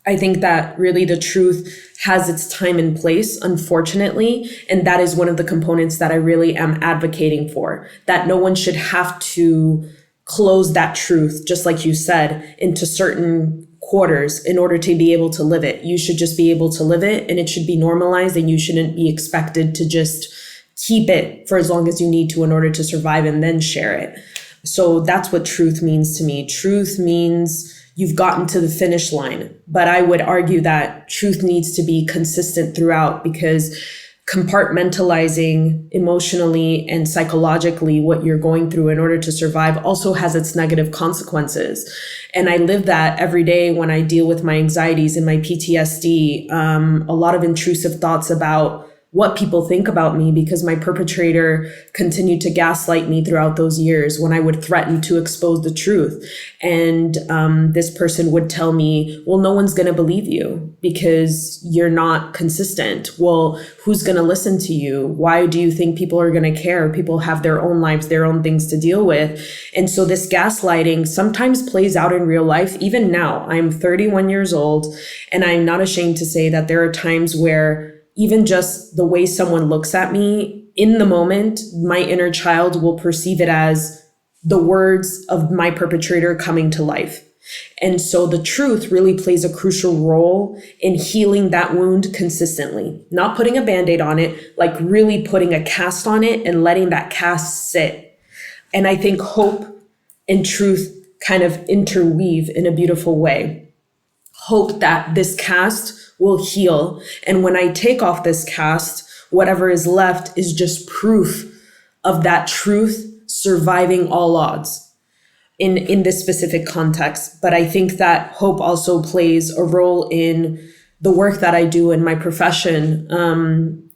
I think that really the truth has its time and place, unfortunately. And that is one of the components that I really am advocating for, that no one should have to close that truth, just like you said, into certain quarters in order to be able to live it. You should just be able to live it, and it should be normalized, and you shouldn't be expected to just keep it for as long as you need to in order to survive and then share it. So that's what truth means to me. Truth means you've gotten to the finish line. But I would argue that truth needs to be consistent throughout, because compartmentalizing emotionally and psychologically what you're going through in order to survive also has its negative consequences. And I live that every day when I deal with my anxieties and my PTSD, a lot of intrusive thoughts about what people think about me, because my perpetrator continued to gaslight me throughout those years when I would threaten to expose the truth. And this person would tell me, well, no one's going to believe you because you're not consistent. Well, who's going to listen to you? Why do you think people are going to care? People have their own lives, their own things to deal with. And so this gaslighting sometimes plays out in real life. Even now, I'm 31 years old, and I'm not ashamed to say that there are times where even just the way someone looks at me in the moment, my inner child will perceive it as the words of my perpetrator coming to life. And so the truth really plays a crucial role in healing that wound consistently, not putting a Band-Aid on it, like really putting a cast on it and letting that cast sit. And I think hope and truth kind of interweave in a beautiful way. Hope that this cast will heal. And when I take off this cast, whatever is left is just proof of that truth surviving all odds in this specific context. But I think that hope also plays a role in the work that I do in my profession.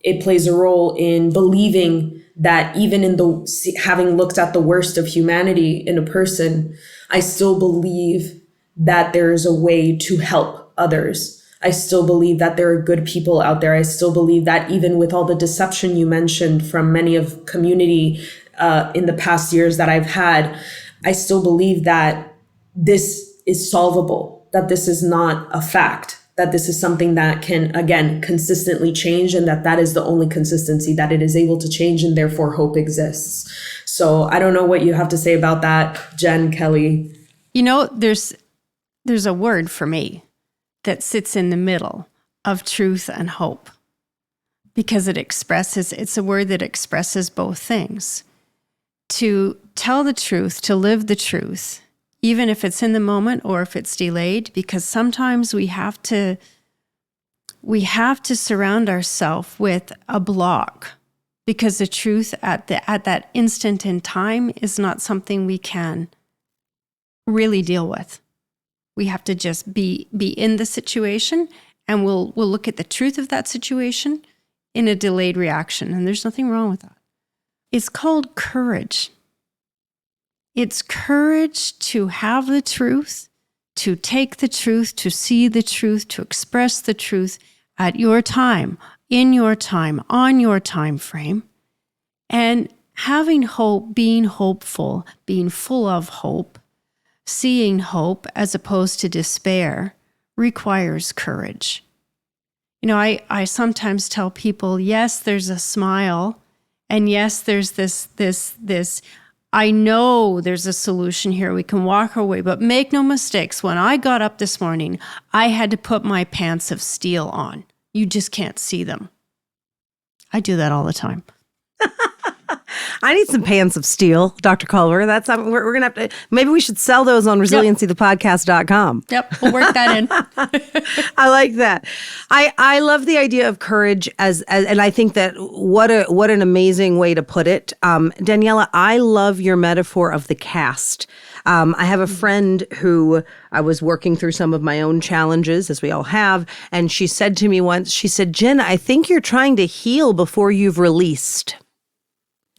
It plays a role in believing that even in having looked at the worst of humanity in a person, I still believe that there is a way to help others. I still believe that there are good people out there. I still believe that even with all the deception you mentioned from many of community in the past years that I've had, I still believe that this is solvable, that this is not a fact, that this is something that can, again, consistently change, and that is the only consistency, that it is able to change, and therefore hope exists. So I don't know what you have to say about that, Jen, Kelly. You know, there's a word for me that sits in the middle of truth and hope, because it's a word that expresses both things. To tell the truth, to live the truth, even if it's in the moment or if it's delayed, because sometimes we have to surround ourselves with a block, because the truth at that instant in time is not something we can really deal with. We have to just be in the situation, and we'll look at the truth of that situation in a delayed reaction. And there's nothing wrong with that. It's called courage. It's courage to have the truth, to take the truth, to see the truth, to express the truth at your time, in your time, on your time frame. And having hope, being hopeful, being full of hope, seeing hope as opposed to despair requires courage. You know, I sometimes tell people, yes, there's a smile, and yes, there's this, I know there's a solution here. We can walk away, but make no mistakes. When I got up this morning, I had to put my pants of steel on. You just can't see them. I do that all the time. I need some pants of steel, Dr. Culver. That's we're going to have to, maybe we should sell those on resiliencythepodcast.com. Yep, we'll work that in. I like that. I love the idea of courage and I think that what an amazing way to put it. Daniella, I love your metaphor of the cast. I have a friend who I was working through some of my own challenges, as we all have, and she said to me once, she said, Jen, I think you're trying to heal before you've released.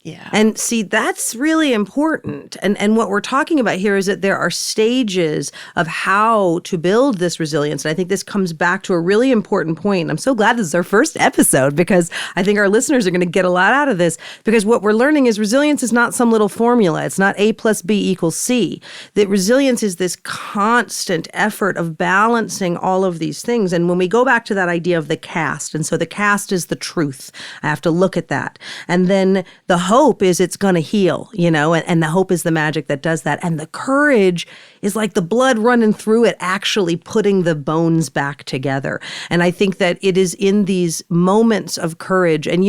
Yeah. And see, that's really important. And what we're talking about here is that there are stages of how to build this resilience. And I think this comes back to a really important point. I'm so glad this is our first episode, because I think our listeners are going to get a lot out of this, because what we're learning is resilience is not some little formula. It's not A plus B equals C. That resilience is this constant effort of balancing all of these things. And when we go back to that idea of the cast, and so the cast is the truth. I have to look at that. And then the hope is it's going to heal, and the hope is the magic that does that. And the courage is like the blood running through it, actually putting the bones back together. And I think that it is in these moments of courage. And,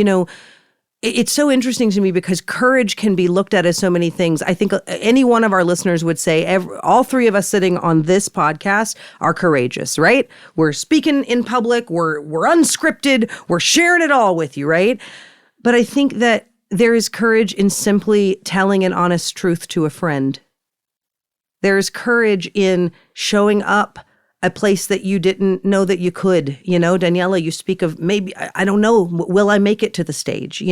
it's so interesting to me because courage can be looked at as so many things. I think any one of our listeners would say all three of us sitting on this podcast are courageous, right? We're speaking in public. We're unscripted. We're sharing it all with you, right? But I think that there is courage in simply telling an honest truth to a friend. There is courage in showing up a place that you didn't know that you could. Daniela, you speak of maybe, I don't know, will I make it to the stage?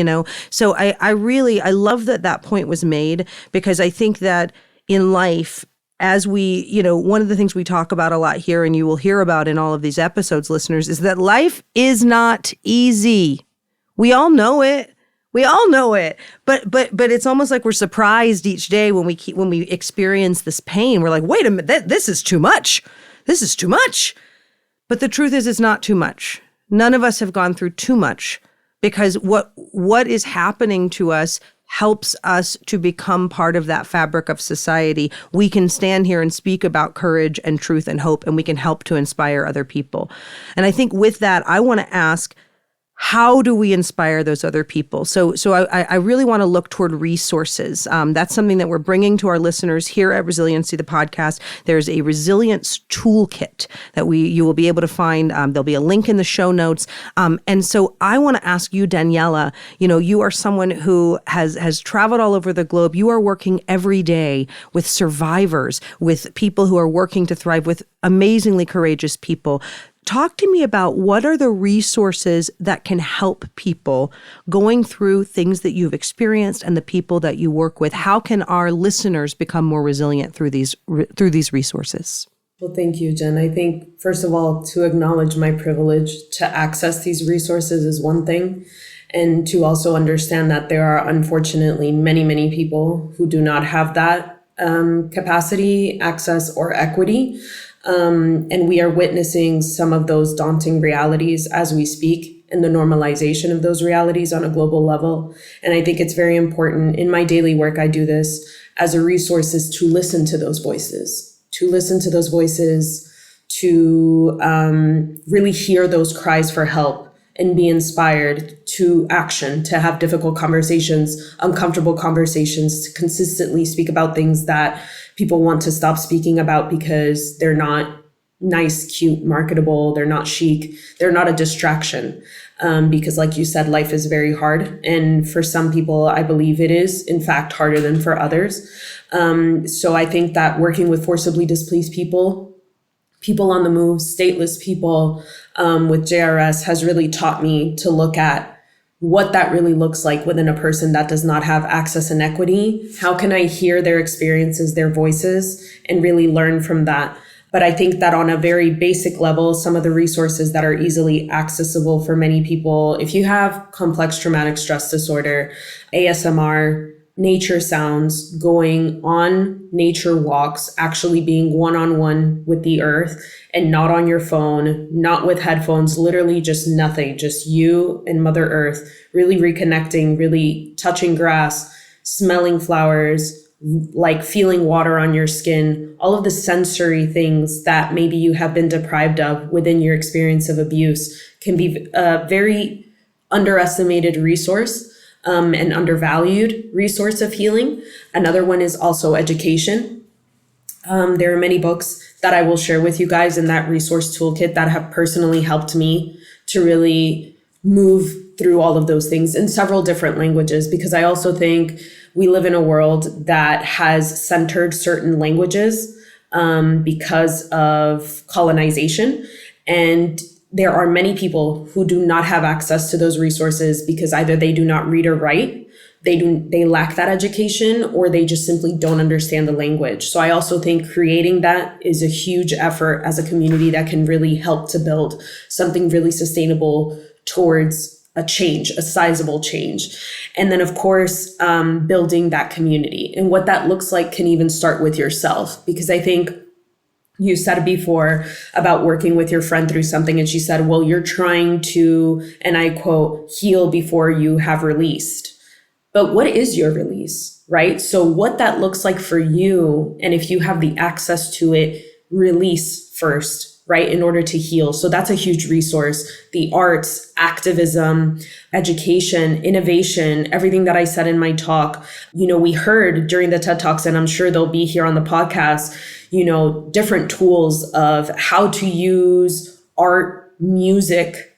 So I love that point was made, because I think that in life, as we, one of the things we talk about a lot here, and you will hear about in all of these episodes, listeners, is that life is not easy. We all know it. But it's almost like we're surprised each day when we experience this pain. We're like, wait a minute, this is too much. This is too much. But the truth is, it's not too much. None of us have gone through too much, because what is happening to us helps us to become part of that fabric of society. We can stand here and speak about courage and truth and hope, and we can help to inspire other people. And I think with that, I want to ask, how do we inspire those other people? So I really want to look toward resources. That's something that we're bringing to our listeners here at Resiliency, the podcast. There's a resilience toolkit that you will be able to find. There'll be a link in the show notes. And so I want to ask you, Daniela, you are someone who has traveled all over the globe. You are working every day with survivors, with people who are working to thrive, with amazingly courageous people. Talk to me about what are the resources that can help people going through things that you've experienced and the people that you work with. How can our listeners become more resilient through these resources? Well, thank you, Jen. I think, first of all, to acknowledge my privilege to access these resources is one thing, and to also understand that there are unfortunately many, many people who do not have that capacity, access, or equity. And we are witnessing some of those daunting realities as we speak, and the normalization of those realities on a global level. And I think it's very important in my daily work, I do this as a resource, is to listen to those voices, to really hear those cries for help and be inspired to action, to have difficult conversations, uncomfortable conversations, to consistently speak about things that people want to stop speaking about because they're not nice, cute, marketable, they're not chic, they're not a distraction. Because like you said, life is very hard. And for some people, I believe it is, in fact, harder than for others. So I think that working with forcibly displaced people on the move, stateless people with JRS has really taught me to look at what that really looks like within a person that does not have access and equity. How can I hear their experiences, their voices, and really learn from that? But I think that on a very basic level, some of the resources that are easily accessible for many people, if you have complex traumatic stress disorder, ASMR, nature sounds, going on nature walks, actually being one-on-one with the earth and not on your phone, not with headphones, literally just nothing, just you and Mother Earth, really reconnecting, really touching grass, smelling flowers, like feeling water on your skin, all of the sensory things that maybe you have been deprived of within your experience of abuse can be a very underestimated resource. An undervalued resource of healing. Another one is also education. There are many books that I will share with you guys in that resource toolkit that have personally helped me to really move through all of those things in several different languages, because I also think we live in a world that has centered certain languages because of colonization. And there are many people who do not have access to those resources because either they do not read or write, they lack that education, or they just simply don't understand the language. So I also think creating that is a huge effort as a community that can really help to build something really sustainable towards a change, a sizable change. And then, of course, building that community. And what that looks like can even start with yourself, because I think you said before about working with your friend through something, and she said, well, you're trying to, and I quote, heal before you have released. But what is your release, right? So what that looks like for you, and if you have the access to it, release first, right, in order to heal. So that's a huge resource. The arts, activism, education, innovation, everything that I said in my talk. We heard during the TED Talks, and I'm sure they'll be here on the podcast, different tools of how to use art, music,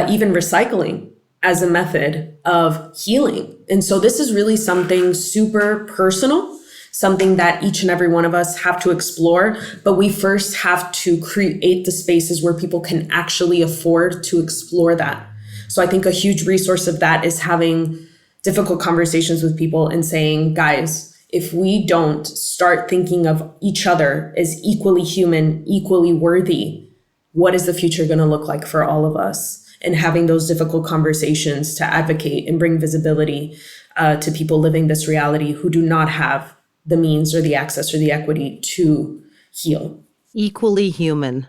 even recycling as a method of healing. And so this is really something super personal something that each and every one of us have to explore, but we first have to create the spaces where people can actually afford to explore that. So I think a huge resource of that is having difficult conversations with people and saying, guys, if we don't start thinking of each other as equally human, equally worthy, what is the future going to look like for all of us? And having those difficult conversations to advocate and bring visibility to people living this reality who do not have the means or the access or the equity to heal. Equally human.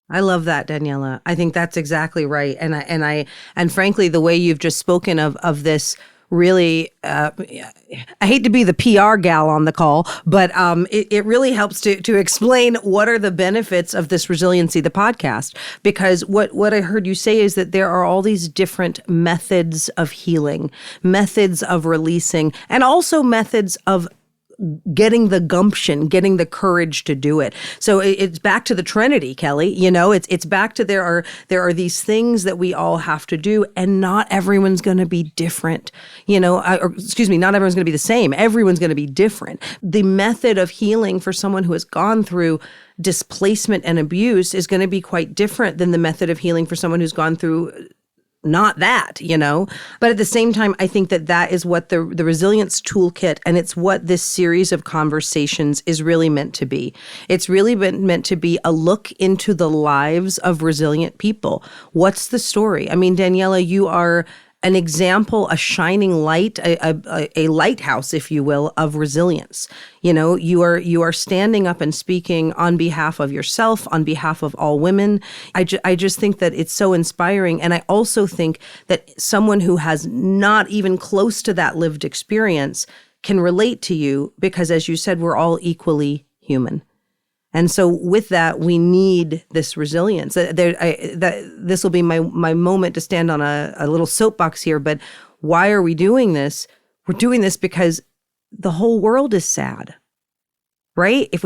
I love that, Daniela. I think that's exactly right. And frankly, the way you've just spoken of this really, I hate to be the PR gal on the call, but it really helps to explain what are the benefits of this Resiliency, the podcast. Because what I heard you say is that there are all these different methods of healing, methods of releasing, and also methods of getting the gumption, getting the courage to do it. So it's back to the Trinity, Kelly. It's back to there are these things that we all have to do, and not everyone's going to be different. Not everyone's going to be the same. Everyone's going to be different. The method of healing for someone who has gone through displacement and abuse is going to be quite different than the method of healing for someone who's gone through not that, But at the same time, I think that is what the resilience toolkit, and it's what this series of conversations is really meant to be. It's really been meant to be a look into the lives of resilient people. What's the story? I mean, Daniela, you are an example, a shining light, a lighthouse, if you will, of resilience. You are standing up and speaking on behalf of yourself, on behalf of all women. I just think that it's so inspiring. And I also think that someone who has not even close to that lived experience can relate to you because, as you said, we're all equally human. And so with that, we need this resilience. This will be my moment to stand on a little soapbox here. But why are we doing this? We're doing this because the whole world is sad, right? If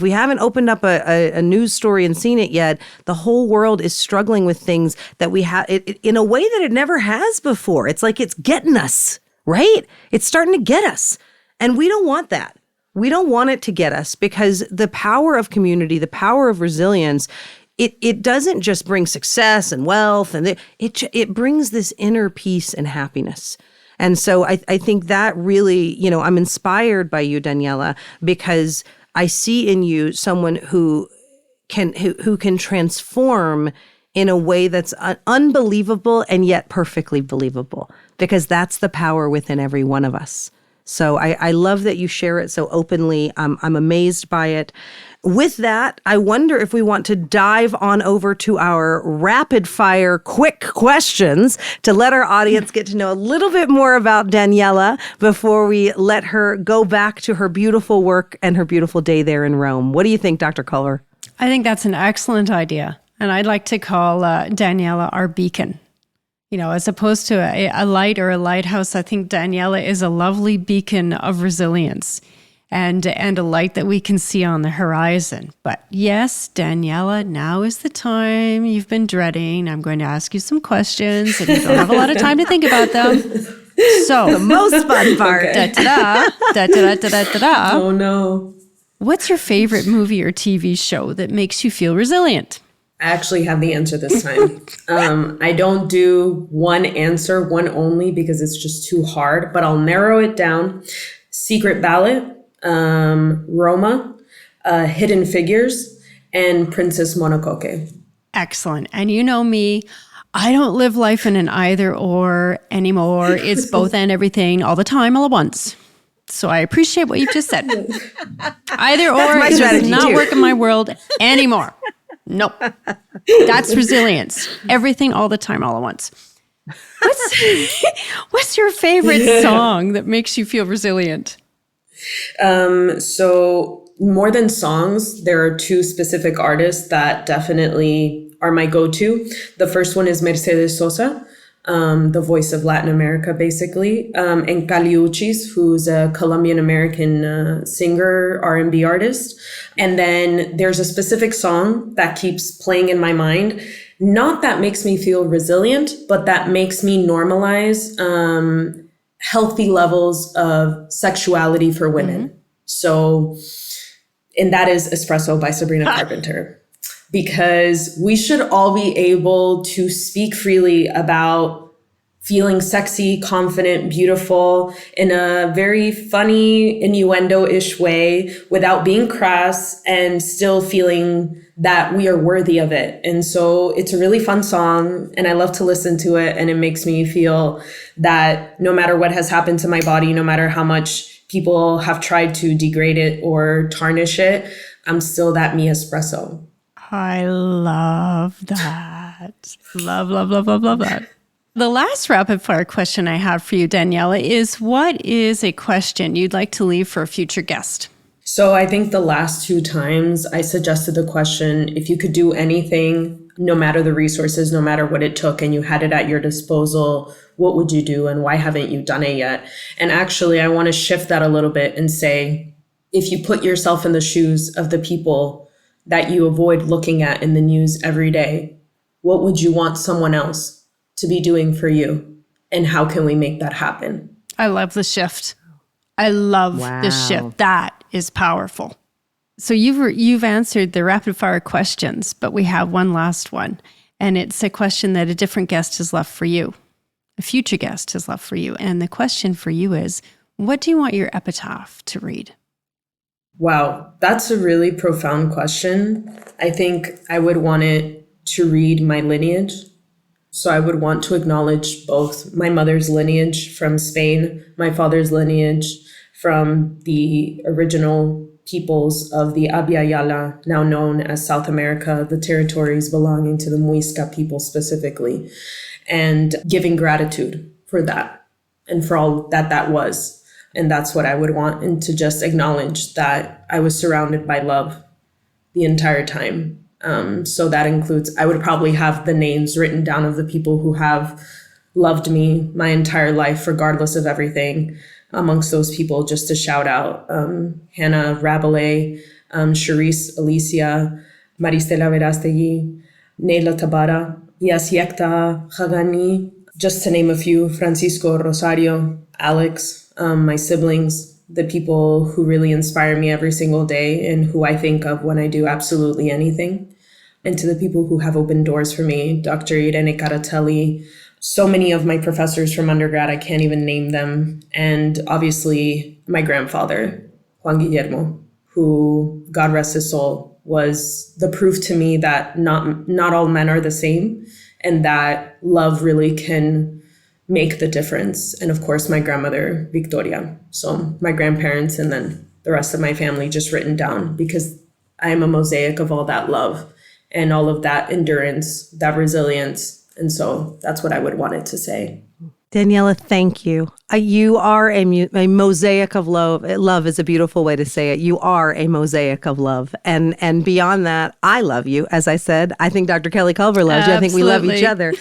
we haven't opened up a news story and seen it yet, the whole world is struggling with things that we have in a way that it never has before. It's like it's getting us, right? It's starting to get us. And we don't want that. We don't want it to get us, because the power of community, the power of resilience, it doesn't just bring success and wealth, and it brings this inner peace and happiness. And so I think that really, I'm inspired by you, Daniela, because I see in you someone who can transform in a way that's unbelievable and yet perfectly believable, because that's the power within every one of us. So I love that you share it so openly. I'm amazed by it. With that, I wonder if we want to dive on over to our rapid fire quick questions to let our audience get to know a little bit more about Daniela before we let her go back to her beautiful work and her beautiful day there in Rome. What do you think, Dr. Culver? I think that's an excellent idea. And I'd like to call Daniela our beacon. As opposed to a light or a lighthouse, I think Daniela is a lovely beacon of resilience and a light that we can see on the horizon. But yes, Daniela, now is the time you've been dreading. I'm going to ask you some questions, and you don't have a lot of time to think about them. So the most fun part. Oh no. What's your favorite movie or TV show that makes you feel resilient? I actually have the answer this time. I don't do one answer, one only, because it's just too hard, but I'll narrow it down. Secret Ballot, Roma, Hidden Figures, and Princess Mononoke. Excellent. And you know me, I don't live life in an either or anymore. It's both and everything all the time, all at once. So I appreciate what you've just said. Either or does not work in my world anymore. Nope. That's resilience. Everything all the time, all at once. What's your favorite song that makes you feel resilient? So more than songs, there are two specific artists that definitely are my go-to. The first one is Mercedes Sosa, the voice of Latin America, basically, and Kali Uchis, who's a Colombian-American singer, R&B artist. And then there's a specific song that keeps playing in my mind, not that makes me feel resilient, but that makes me normalize healthy levels of sexuality for women. So, and that is Espresso by Sabrina Carpenter. Because we should all be able to speak freely about feeling sexy, confident, beautiful in a very funny, innuendo-ish way without being crass and still feeling that we are worthy of it. And so it's a really fun song and I love to listen to it. And it makes me feel that no matter what has happened to my body, no matter how much people have tried to degrade it or tarnish it, I'm still that me espresso. I love that. Love that. The last rapid fire question I have for you, Daniela, is what is a question you'd like to leave for a future guest? So I think the last 2 times I suggested the question, if you could do anything, no matter the resources, no matter what it took, and you had it at your disposal, what would you do and why haven't you done it yet? And actually, I want to shift that a little bit and say, if you put yourself in the shoes of the people that you avoid looking at in the news every day, what would you want someone else to be doing for you? And how can we make that happen? I love the shift. I love the shift. That is powerful. So you've answered the rapid fire questions, but we have one last one. And it's a question that a different guest has left for you. A future guest has left for you. And the question for you is, what do you want your epitaph to read? Wow, that's a really profound question. I think I would want it to read my lineage. So I would want to acknowledge both my mother's lineage from Spain, my father's lineage from the original peoples of the Abya Yala, now known as South America, the territories belonging to the Muisca people specifically, and giving gratitude for that and for all that was. And that's what I would want, and to just acknowledge that I was surrounded by love the entire time. So that includes, I would probably have the names written down of the people who have loved me my entire life, regardless of everything. Amongst those people, just to shout out, Hannah Rabelais, Charisse Alicia, Maristela Verastegui, Neila Tabara, Yasiekta Hagani, just to name a few, Francisco Rosario, Alex, my siblings, the people who really inspire me every single day and who I think of when I do absolutely anything. And to the people who have opened doors for me, Dr. Irene Caratelli, so many of my professors from undergrad, I can't even name them. And obviously my grandfather, Juan Guillermo, who, God rest his soul, was the proof to me that not all men are the same and that love really can make the difference. And of course, my grandmother, Victoria. So my grandparents and then the rest of my family just written down, because I am a mosaic of all that love and all of that endurance, that resilience. And so that's what I would want it to say. Daniela, thank you. You are a mosaic of love. Love is a beautiful way to say it. You are a mosaic of love. And beyond that, I love you. As I said, I think Dr. Kelly Culver loves you. I think we love each other.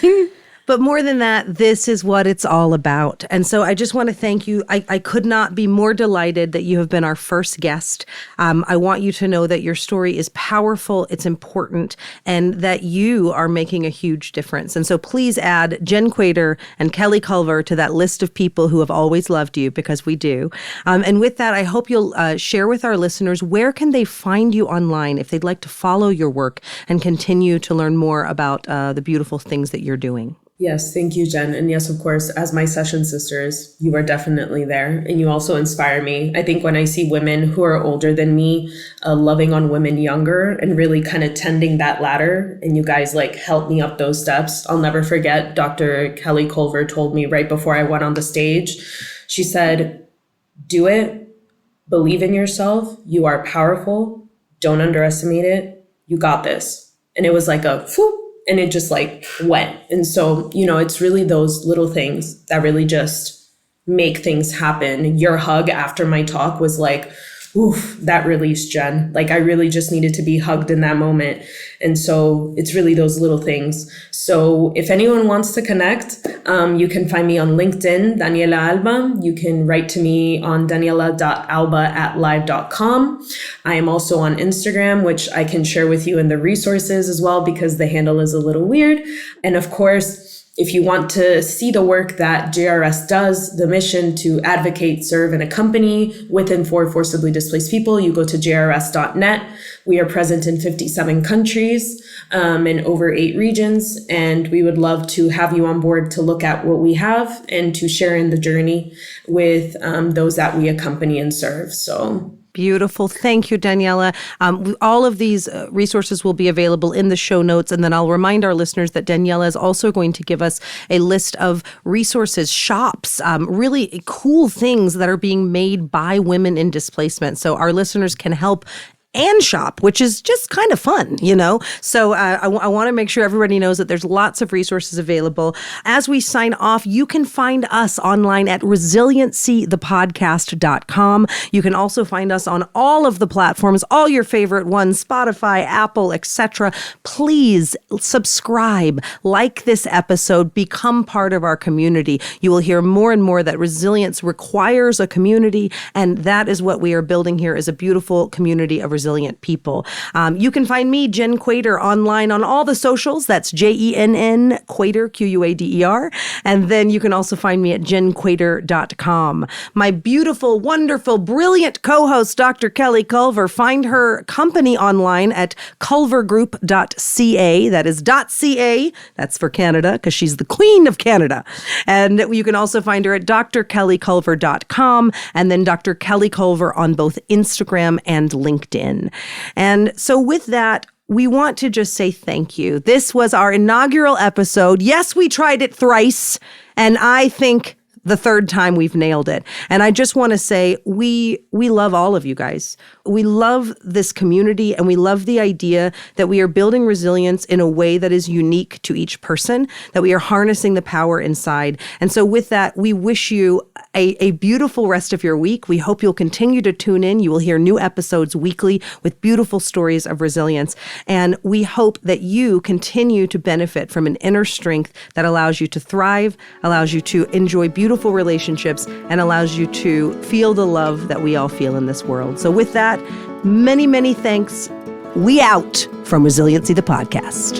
But more than that, this is what it's all about. And so I just want to thank you. I could not be more delighted that you have been our first guest. I want you to know that your story is powerful, it's important, and that you are making a huge difference. And so please add Jenn Quader and Kelly Culver to that list of people who have always loved you, because we do. And with that, I hope you'll share with our listeners, where can they find you online if they'd like to follow your work and continue to learn more about the beautiful things that you're doing? Yes, thank you, Jen. And yes, of course, as my session sisters, you are definitely there. And you also inspire me. I think when I see women who are older than me, loving on women younger and really kind of tending that ladder, and you guys like help me up those steps. I'll never forget Dr. Kelly Culver told me right before I went on the stage, she said, do it, believe in yourself, you are powerful, don't underestimate it, you got this. And it was like a whoop. And it just like went. And so, it's really those little things that really just make things happen. Your hug after my talk was like, oof, that released, Jen. Like I really just needed to be hugged in that moment. And so it's really those little things. So if anyone wants to connect, you can find me on LinkedIn, Daniela Alba. You can write to me on daniela.alba@live.com. I am also on Instagram, which I can share with you in the resources as well, because the handle is a little weird. And of course, If you want to see the work that JRS does, the mission to advocate, serve, and accompany with and for forcibly displaced people, you go to jrs.net. We are present in 57 countries in over 8 regions, and we would love to have you on board to look at what we have and to share in the journey with those that we accompany and serve. So beautiful. Thank you, Daniela. All of these resources will be available in the show notes. And then I'll remind our listeners that Daniela is also going to give us a list of resources, shops, really cool things that are being made by women in displacement. So our listeners can help and shop, which is just kind of fun, you know? So I want to make sure everybody knows that there's lots of resources available. As we sign off, you can find us online at resiliencythepodcast.com. You can also find us on all of the platforms, all your favorite ones, Spotify, Apple, etc. Please subscribe, like this episode, become part of our community. You will hear more and more that resilience requires a community, and that is what we are building here, is a beautiful community of resilient people. You can find me, Jenn Quader, online on all the socials. That's JENN Quader, Quader. And then you can also find me at jennquader.com. My beautiful, wonderful, brilliant co-host, Dr. Kelly Culver. Find her company online at culvergroup.ca. That is .ca. That's for Canada, because she's the queen of Canada. And you can also find her at drkellyculver.com, and then Dr. Kelly Culver on both Instagram and LinkedIn. And so with that, we want to just say thank you. This was our inaugural episode. Yes, we tried it thrice, and I think the third time we've nailed it. And I just want to say we love all of you guys. We love this community, and we love the idea that we are building resilience in a way that is unique to each person, that we are harnessing the power inside. And so with that, we wish you a beautiful rest of your week. We hope you'll continue to tune in. You will hear new episodes weekly with beautiful stories of resilience. And we hope that you continue to benefit from an inner strength that allows you to thrive, allows you to enjoy beautiful relationships, and allows you to feel the love that we all feel in this world. So with that, many, many thanks. We out from Resiliency, the podcast.